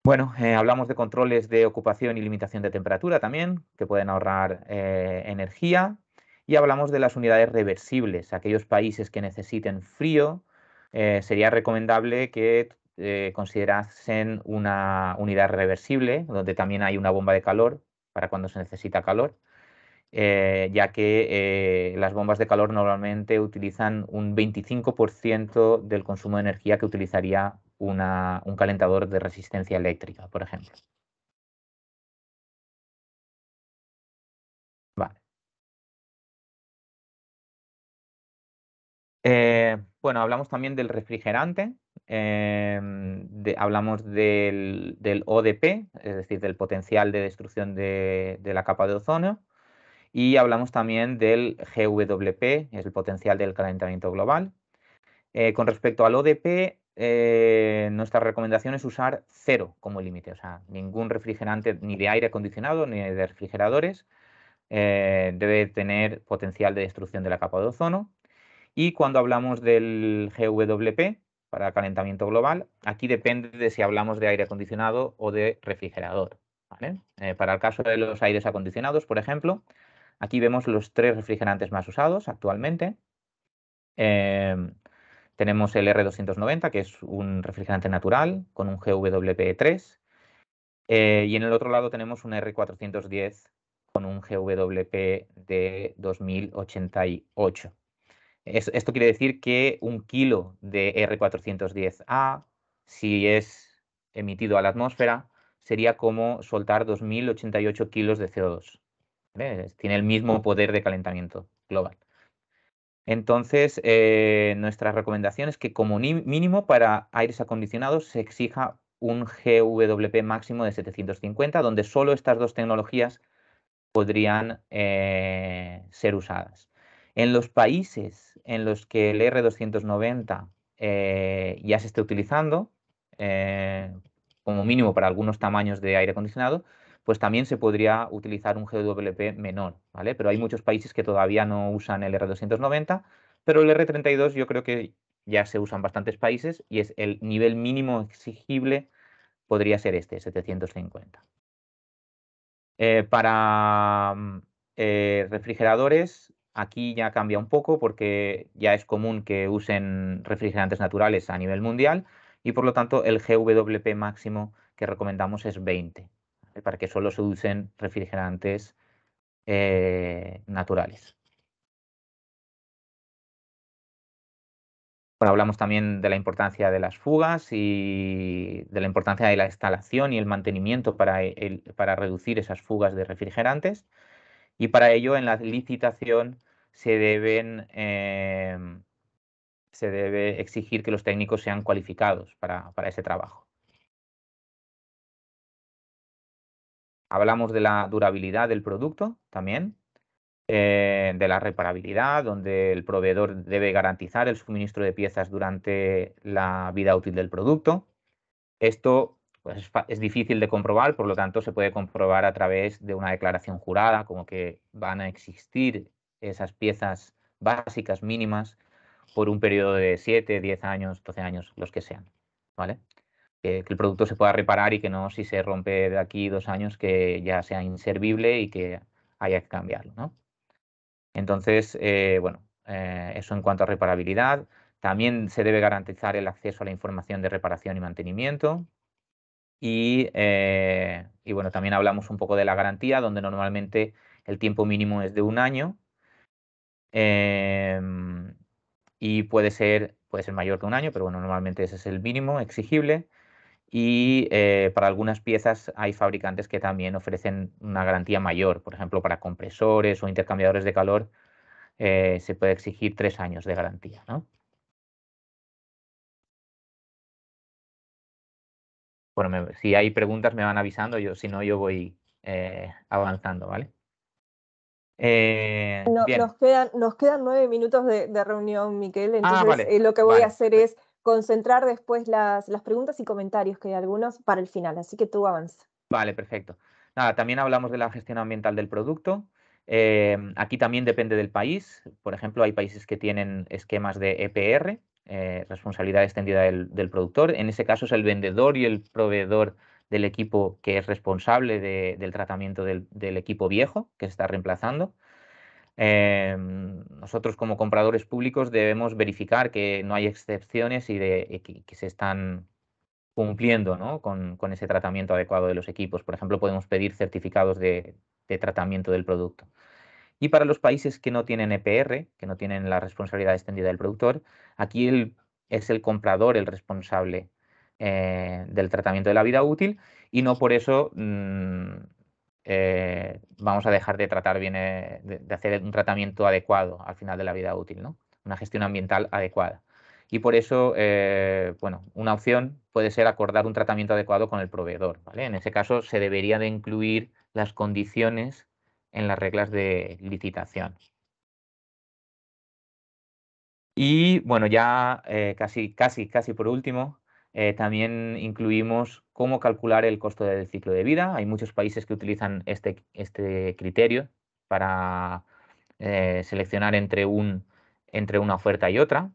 Bueno, hablamos de controles de ocupación y limitación de temperatura también, que pueden ahorrar energía. Y hablamos de las unidades reversibles. Aquellos países que necesiten frío, sería recomendable que considerasen una unidad reversible, donde también hay una bomba de calor para cuando se necesita calor. Ya que las bombas de calor normalmente utilizan un 25% del consumo de energía que utilizaría un calentador de resistencia eléctrica, por ejemplo. Vale. Bueno, hablamos también del refrigerante, hablamos del ODP, es decir, del potencial de destrucción de la capa de ozono, y hablamos también del GWP, es el potencial del calentamiento global. Con respecto al ODP, nuestra recomendación es usar 0 como límite, o sea, ningún refrigerante ni de aire acondicionado ni de refrigeradores debe tener potencial de destrucción de la capa de ozono. Y cuando hablamos del GWP, para calentamiento global, aquí depende de si hablamos de aire acondicionado o de refrigerador, ¿vale? Para el caso de los aires acondicionados, por ejemplo, aquí vemos los 3 refrigerantes más usados actualmente. Tenemos el R290, que es un refrigerante natural con un GWP3. Y en el otro lado tenemos un R410 con un GWP de 2088. Esto quiere decir que un kilo de R410A, si es emitido a la atmósfera, sería como soltar 2088 kilos de CO2. ¿Vale? Tiene el mismo poder de calentamiento global. Entonces, nuestra recomendación es que como mínimo para aires acondicionados se exija un GWP máximo de 750, donde solo estas dos tecnologías podrían ser usadas. En los países en los que el R290 ya se esté utilizando, como mínimo para algunos tamaños de aire acondicionado, pues también se podría utilizar un GWP menor, ¿vale? Pero hay muchos países que todavía no usan el R290, pero el R32 yo creo que ya se usa en bastantes países y es el nivel mínimo exigible podría ser este, 750. Para refrigeradores, aquí ya cambia un poco porque ya es común que usen refrigerantes naturales a nivel mundial y por lo tanto el GWP máximo que recomendamos es 20, ¿vale? Para que solo se usen refrigerantes naturales. Bueno, hablamos también de la importancia de las fugas y de la importancia de la instalación y el mantenimiento para reducir esas fugas de refrigerantes. Y para ello, en la licitación se debe exigir que los técnicos sean cualificados para ese trabajo. Hablamos de la durabilidad del producto también, de la reparabilidad, donde el proveedor debe garantizar el suministro de piezas durante la vida útil del producto. Esto pues, es difícil de comprobar, por lo tanto se puede comprobar a través de una declaración jurada, como que van a existir esas piezas básicas mínimas por un periodo de 7, 10 años, 12 años, los que sean, ¿vale? Que el producto se pueda reparar y que no, si se rompe de aquí 2 años, que ya sea inservible y que haya que cambiarlo, ¿no? Entonces, bueno, eso en cuanto a reparabilidad. También se debe garantizar el acceso a la información de reparación y mantenimiento. Y bueno, también hablamos un poco de la garantía, donde normalmente el tiempo mínimo es de 1 año. Y puede ser mayor que 1 año, pero bueno, normalmente ese es el mínimo exigible. Y para algunas piezas hay fabricantes que también ofrecen una garantía mayor. Por ejemplo, para compresores o intercambiadores de calor se puede exigir 3 años de garantía, ¿no? Bueno, si hay preguntas me van avisando, si no, yo voy avanzando, ¿vale? Bien. Nos quedan 9 minutos de reunión, Miquel, Ah, entonces vale, lo que voy a vale. hacer es concentrar después las preguntas y comentarios, que hay algunos, para el final, así que tú avanza. Vale, perfecto. Nada, también hablamos de la gestión ambiental del producto. Aquí también depende del país. Por ejemplo, hay países que tienen esquemas de EPR, responsabilidad extendida del productor. En ese caso es el vendedor y el proveedor del equipo que es responsable del tratamiento del equipo viejo que se está reemplazando. Nosotros como compradores públicos debemos verificar que no hay excepciones y que se están cumpliendo, ¿no? con ese tratamiento adecuado de los equipos. Por ejemplo, podemos pedir certificados de tratamiento del producto. Y para los países que no tienen EPR, que no tienen la responsabilidad extendida del productor, aquí es el comprador el responsable del tratamiento de la vida útil y no por eso vamos a dejar de tratar bien, de hacer un tratamiento adecuado al final de la vida útil, ¿no? Una gestión ambiental adecuada. Y por eso, bueno, una opción puede ser acordar un tratamiento adecuado con el proveedor, ¿vale? En ese caso se debería de incluir las condiciones en las reglas de licitación. Y bueno, ya casi por último, también incluimos cómo calcular el costo del ciclo de vida. Hay muchos países que utilizan este criterio para seleccionar entre una oferta y otra,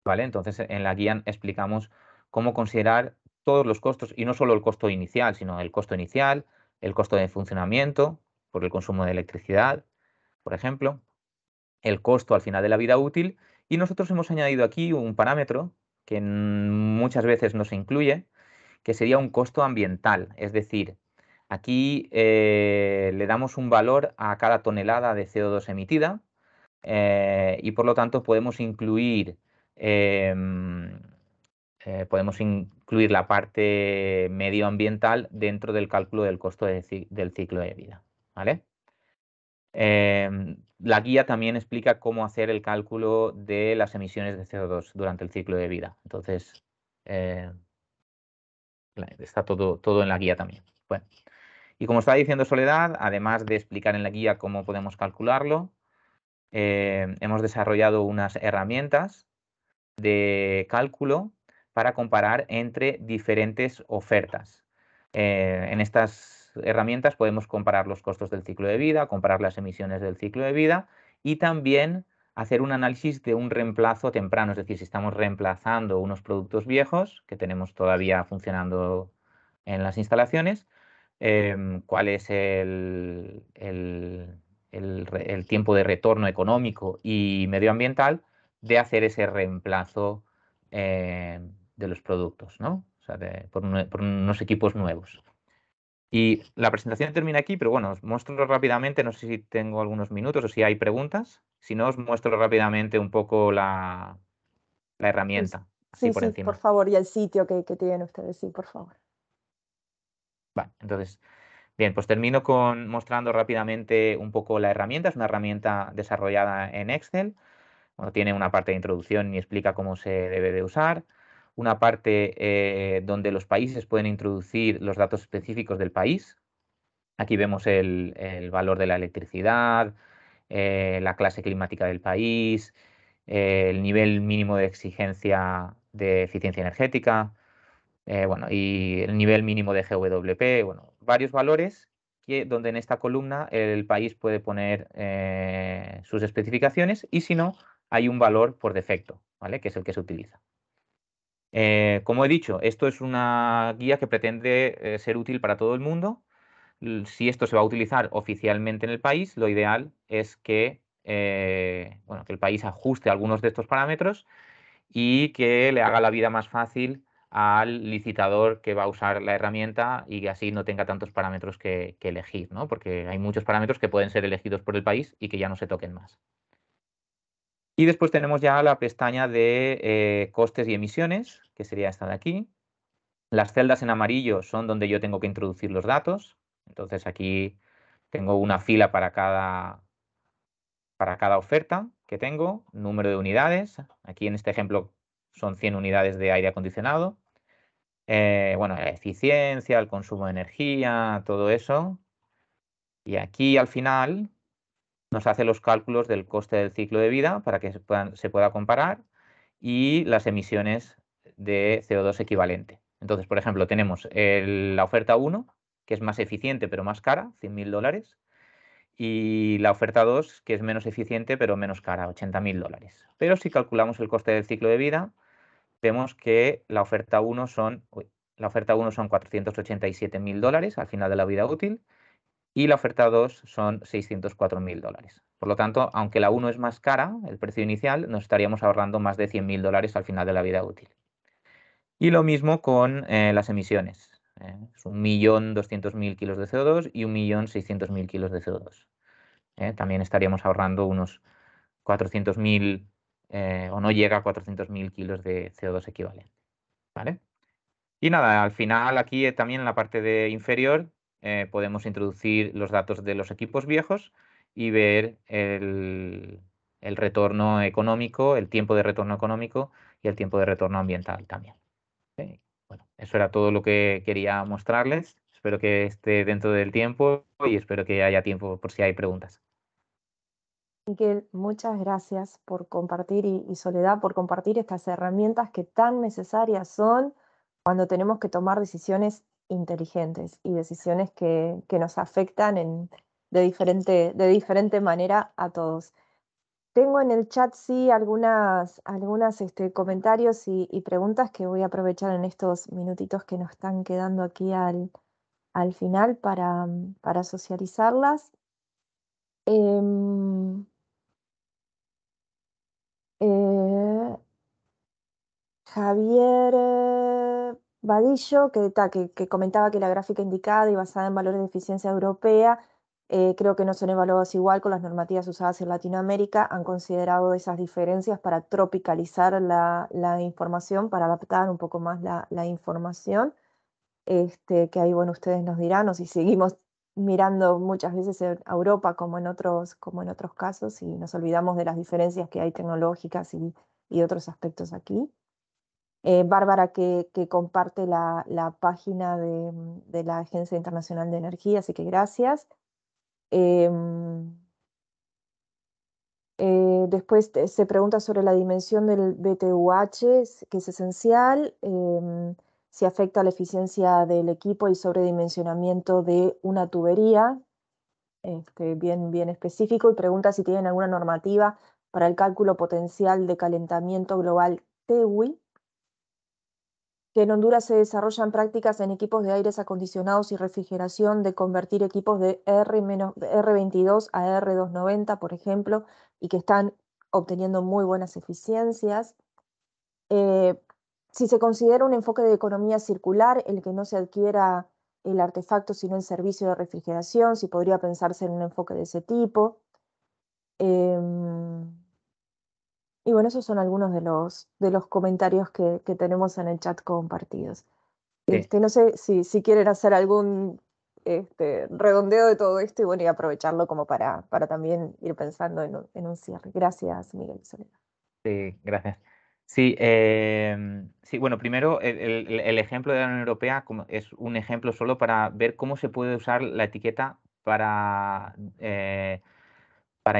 ¿vale? Entonces, en la guía explicamos cómo considerar todos los costos, y no solo el costo inicial, sino el costo inicial, el costo de funcionamiento por el consumo de electricidad, por ejemplo, el costo al final de la vida útil, y nosotros hemos añadido aquí un parámetro que muchas veces no se incluye, que sería un costo ambiental. Es decir, aquí le damos un valor a cada tonelada de CO2 emitida y por lo tanto podemos incluir la parte medioambiental dentro del cálculo del costo del ciclo de vida, ¿vale? La guía también explica cómo hacer el cálculo de las emisiones de CO2 durante el ciclo de vida. Entonces, está todo en la guía también. Bueno, Y como estaba diciendo Soledad, además de explicar en la guía cómo podemos calcularlo, hemos desarrollado unas herramientas de cálculo para comparar entre diferentes ofertas. En estas herramientas podemos comparar los costos del ciclo de vida, comparar las emisiones del ciclo de vida y también hacer un análisis de un reemplazo temprano, es decir, si estamos reemplazando unos productos viejos que tenemos todavía funcionando en las instalaciones, cuál es el tiempo de retorno económico y medioambiental de hacer ese reemplazo de los productos, ¿no? O sea, por unos equipos nuevos. Y la presentación termina aquí, pero bueno, os muestro rápidamente, no sé si tengo algunos minutos o si hay preguntas. Si no, os muestro rápidamente un poco la herramienta, así Sí, por sí, por encima. favor, y el sitio que tienen ustedes, sí, por favor. Vale, entonces, bien, pues termino mostrando rápidamente un poco la herramienta. Es una herramienta desarrollada en Excel. Bueno, tiene una parte de introducción y explica cómo se debe de usar. Una parte donde los países pueden introducir los datos específicos del país. Aquí vemos el valor de la electricidad, la clase climática del país, el nivel mínimo de exigencia de eficiencia energética, bueno, y el nivel mínimo de GWP, bueno, varios valores donde en esta columna el país puede poner sus especificaciones y si no, hay un valor por defecto, ¿vale? Que es el que se utiliza. Como he dicho, esto es una guía que pretende ser útil para todo el mundo. Si esto se va a utilizar oficialmente en el país, lo ideal es que, bueno, que el país ajuste algunos de estos parámetros y que le haga la vida más fácil al licitador que va a usar la herramienta y que así no tenga tantos parámetros que elegir, ¿no? Porque hay muchos parámetros que pueden ser elegidos por el país y que ya no se toquen más. Y después tenemos ya la pestaña de costes y emisiones, que sería esta de aquí. Las celdas en amarillo son donde yo tengo que introducir los datos. Entonces aquí tengo una fila para cada oferta que tengo, número de unidades. Aquí en este ejemplo son 100 unidades de aire acondicionado. Bueno, la eficiencia, el consumo de energía, todo eso. Y aquí al final nos hace los cálculos del coste del ciclo de vida para que se pueda comparar y las emisiones de CO2 equivalente. Entonces, por ejemplo, tenemos la oferta 1, que es más eficiente pero más cara, $100.000, y la oferta 2, que es menos eficiente pero menos cara, $80.000. Pero si calculamos el coste del ciclo de vida, vemos que la oferta 1 son $487.000 al final de la vida útil y la oferta 2 son $604.000. Por lo tanto, aunque la 1 es más cara, el precio inicial, nos estaríamos ahorrando más de $100.000 al final de la vida útil. Y lo mismo con las emisiones. Es 1.200.000 kilos de CO2 y 1.600.000 kilos de CO2. También estaríamos ahorrando unos 400.000 o no llega a 400.000 kilos de CO2 equivalente. ¿Vale? Y nada, al final aquí también en la parte de inferior podemos introducir los datos de los equipos viejos y ver el retorno económico, el tiempo de retorno económico y el tiempo de retorno ambiental también. Bueno, eso era todo lo que quería mostrarles. Espero que esté dentro del tiempo y espero que haya tiempo por si hay preguntas. Miguel, muchas gracias por compartir y Soledad por compartir estas herramientas que tan necesarias son cuando tenemos que tomar decisiones inteligentes y decisiones que nos afectan de diferente manera a todos. Tengo en el chat sí algunas comentarios y preguntas que voy a aprovechar en estos minutitos que nos están quedando aquí al final para socializarlas. Em, eh, Javier Vadillo, que comentaba que la gráfica indicada y basada en valores de eficiencia europea, creo que no son evaluados igual con las normativas usadas en Latinoamérica. Han considerado esas diferencias para tropicalizar la información, para adaptar un poco más la información. Que ahí, bueno, ustedes nos dirán, o si seguimos mirando muchas veces a Europa como en otros casos y nos olvidamos de las diferencias que hay tecnológicas y otros aspectos aquí. Bárbara que comparte la página de la Agencia Internacional de Energía, así que gracias. Después se pregunta sobre la dimensión del BTUH, que es esencial, si afecta a la eficiencia del equipo y sobredimensionamiento de una tubería, bien específico, y pregunta si tienen alguna normativa para el cálculo potencial de calentamiento global TEWI, que en Honduras se desarrollan prácticas en equipos de aires acondicionados y refrigeración de convertir equipos de R22 a R290, por ejemplo, y que están obteniendo muy buenas eficiencias. Si se considera un enfoque de economía circular, el que no se adquiera el artefacto sino el servicio de refrigeración, si podría pensarse en un enfoque de ese tipo. Y bueno, esos son algunos de los comentarios que tenemos en el chat compartidos. Sí. No sé si quieren hacer algún redondeo de todo esto y bueno, y aprovecharlo como para también ir pensando en un cierre. Gracias, Miguel y Soledad. Sí, gracias. Sí, sí, bueno, primero el ejemplo de la Unión Europea es un ejemplo solo para ver cómo se puede usar la etiqueta para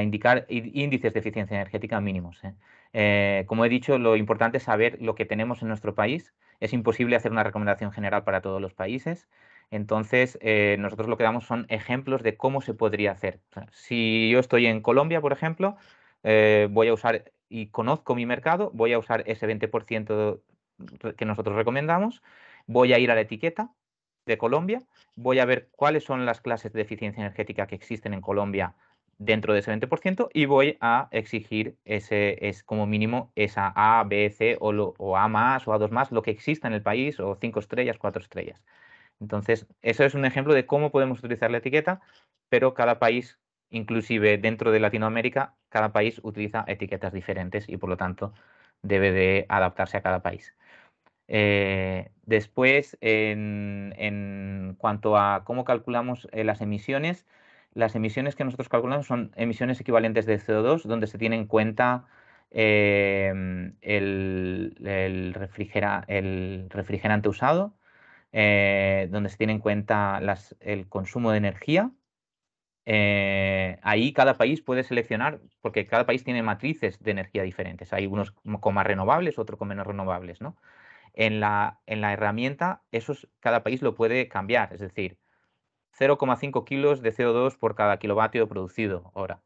indicar índices de eficiencia energética mínimos. Como he dicho, lo importante es saber lo que tenemos en nuestro país. Es imposible hacer una recomendación general para todos los países. Entonces, nosotros lo que damos son ejemplos de cómo se podría hacer. O sea, si yo estoy en Colombia, por ejemplo, voy a usar y conozco mi mercado, voy a usar ese 20% que nosotros recomendamos, voy a ir a la etiqueta de Colombia, voy a ver cuáles son las clases de eficiencia energética que existen en Colombia dentro de ese 20% y voy a exigir como mínimo esa A, B, C o A más o A2 más, lo que exista en el país, o 5 estrellas, 4 estrellas. Entonces, eso es un ejemplo de cómo podemos utilizar la etiqueta, pero cada país, inclusive dentro de Latinoamérica, cada país utiliza etiquetas diferentes y por lo tanto debe de adaptarse a cada país. Después, en cuanto a cómo calculamos las emisiones que nosotros calculamos son emisiones equivalentes de CO2, donde se tiene en cuenta el refrigerante usado, donde se tiene en cuenta el consumo de energía. Ahí cada país puede seleccionar, porque cada país tiene matrices de energía diferentes. Hay unos con más renovables, otros con menos renovables, ¿no? En la herramienta, cada país lo puede cambiar, es decir, 0,5 kilos de CO2 por cada kilovatio producido hora.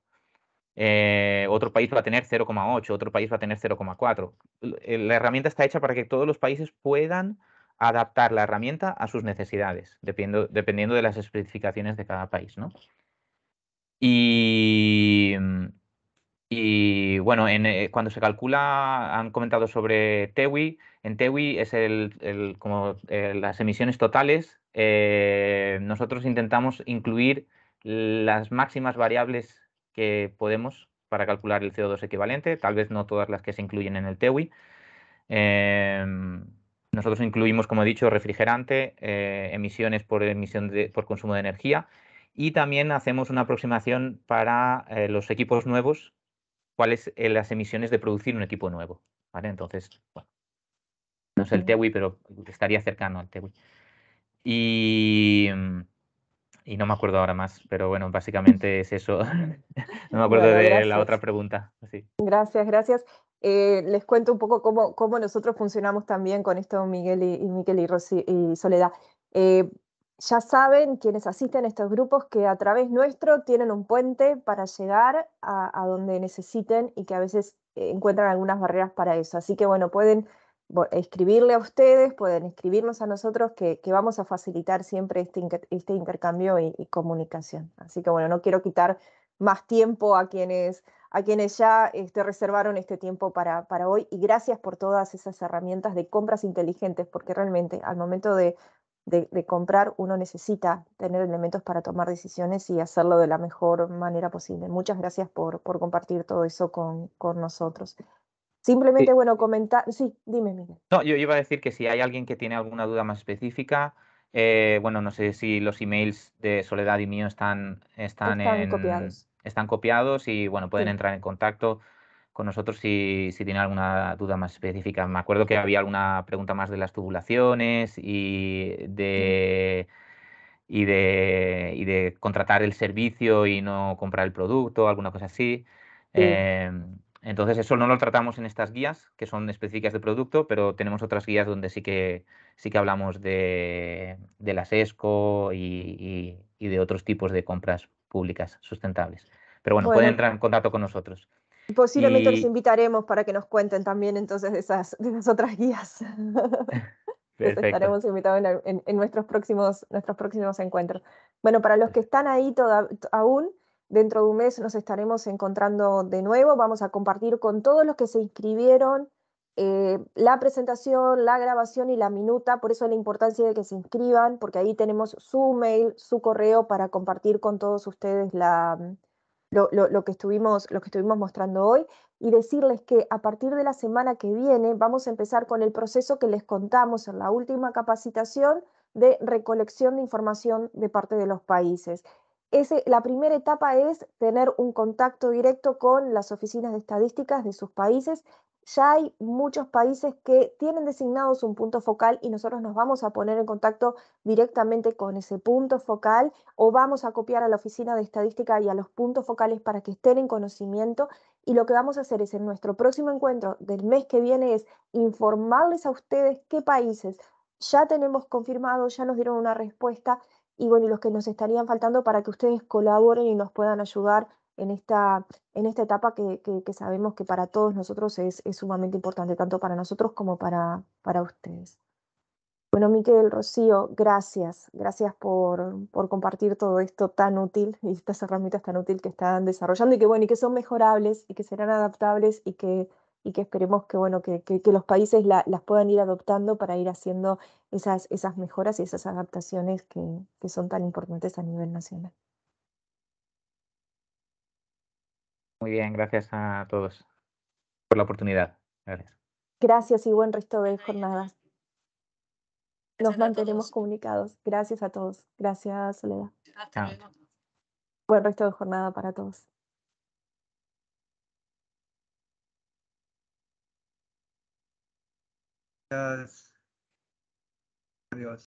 Otro país va a tener 0,8, otro país va a tener 0,4. La herramienta está hecha para que todos los países puedan adaptar la herramienta a sus necesidades, dependiendo de las especificaciones de cada país, ¿no? Y bueno, cuando se calcula, han comentado sobre TEWI. En TEWI es como las emisiones totales. Nosotros intentamos incluir las máximas variables que podemos para calcular el CO2 equivalente, tal vez no todas las que se incluyen en el TEWI. Nosotros incluimos, como he dicho, refrigerante, emisiones por consumo de energía, y también hacemos una aproximación para los equipos nuevos, cuáles las emisiones de producir un equipo nuevo, ¿vale? Entonces, bueno, no es el TEWI, pero estaría cercano al TEWI. Y no me acuerdo ahora más, pero bueno, básicamente es eso. No me acuerdo Bueno, de la gracias. otra pregunta. Sí. Gracias. Les cuento un poco cómo nosotros funcionamos también con esto, Miguel y Soledad. Ya saben, quienes asisten a estos grupos, que a través nuestro tienen un puente para llegar a donde necesiten y que a veces encuentran algunas barreras para eso. Así que bueno, pueden escribirle a ustedes, pueden escribirnos a nosotros, que vamos a facilitar siempre este intercambio y comunicación. Así que bueno, no quiero quitar más tiempo a quienes ya reservaron este tiempo para hoy, y gracias por todas esas herramientas de compras inteligentes, porque realmente al momento de comprar uno necesita tener elementos para tomar decisiones y hacerlo de la mejor manera posible. Muchas gracias por compartir todo eso con nosotros. Simplemente, Sí. bueno, comentar. Sí, dime, Miguel. No, yo iba a decir que si hay alguien que tiene alguna duda más específica, bueno, no sé si los emails de Soledad y mío están Están copiados. están copiados y bueno, pueden Sí. entrar en contacto. con nosotros si tiene alguna duda más específica. Me acuerdo que había alguna pregunta más de las tubulaciones y de contratar el servicio y no comprar el producto, alguna cosa así. Entonces eso no lo tratamos en estas guías, que son específicas de producto, pero tenemos otras guías donde sí que hablamos de las ESCO y de otros tipos de compras públicas sustentables. Pero bueno, pueden entrar en contacto con nosotros. Posiblemente los invitaremos para que nos cuenten también entonces de esas otras guías. Les estaremos invitando en nuestros próximos encuentros. Bueno, para los que están ahí aún, dentro de un mes nos estaremos encontrando de nuevo. Vamos a compartir con todos los que se inscribieron la presentación, la grabación y la minuta. Por eso la importancia de que se inscriban, porque ahí tenemos su mail, su correo para compartir con todos ustedes lo que estuvimos mostrando hoy, y decirles que a partir de la semana que viene vamos a empezar con el proceso que les contamos en la última capacitación de recolección de información de parte de los países. La primera etapa es tener un contacto directo con las oficinas de estadísticas de sus países. Ya hay muchos países que tienen designados un punto focal y nosotros nos vamos a poner en contacto directamente con ese punto focal, o vamos a copiar a la oficina de estadística y a los puntos focales para que estén en conocimiento. Y lo que vamos a hacer es, en nuestro próximo encuentro del mes que viene, es informarles a ustedes qué países ya tenemos confirmados, ya nos dieron una respuesta, y bueno, y los que nos estarían faltando para que ustedes colaboren y nos puedan ayudar en esta etapa que sabemos que para todos nosotros es sumamente importante, tanto para nosotros como para ustedes. Bueno, Miquel, Rocío, gracias por compartir todo esto tan útil y estas herramientas tan útiles que están desarrollando, y que bueno, y que son mejorables y que serán adaptables, y que esperemos que bueno, que los países las puedan ir adoptando para ir haciendo esas mejoras y esas adaptaciones que son tan importantes a nivel nacional. Muy bien, gracias a todos por la oportunidad. Gracias. Gracias y buen resto de jornadas. Nos mantenemos comunicados. Gracias a todos. Gracias, Soledad. Hasta luego. Buen resto de jornada para todos. Gracias. Adiós.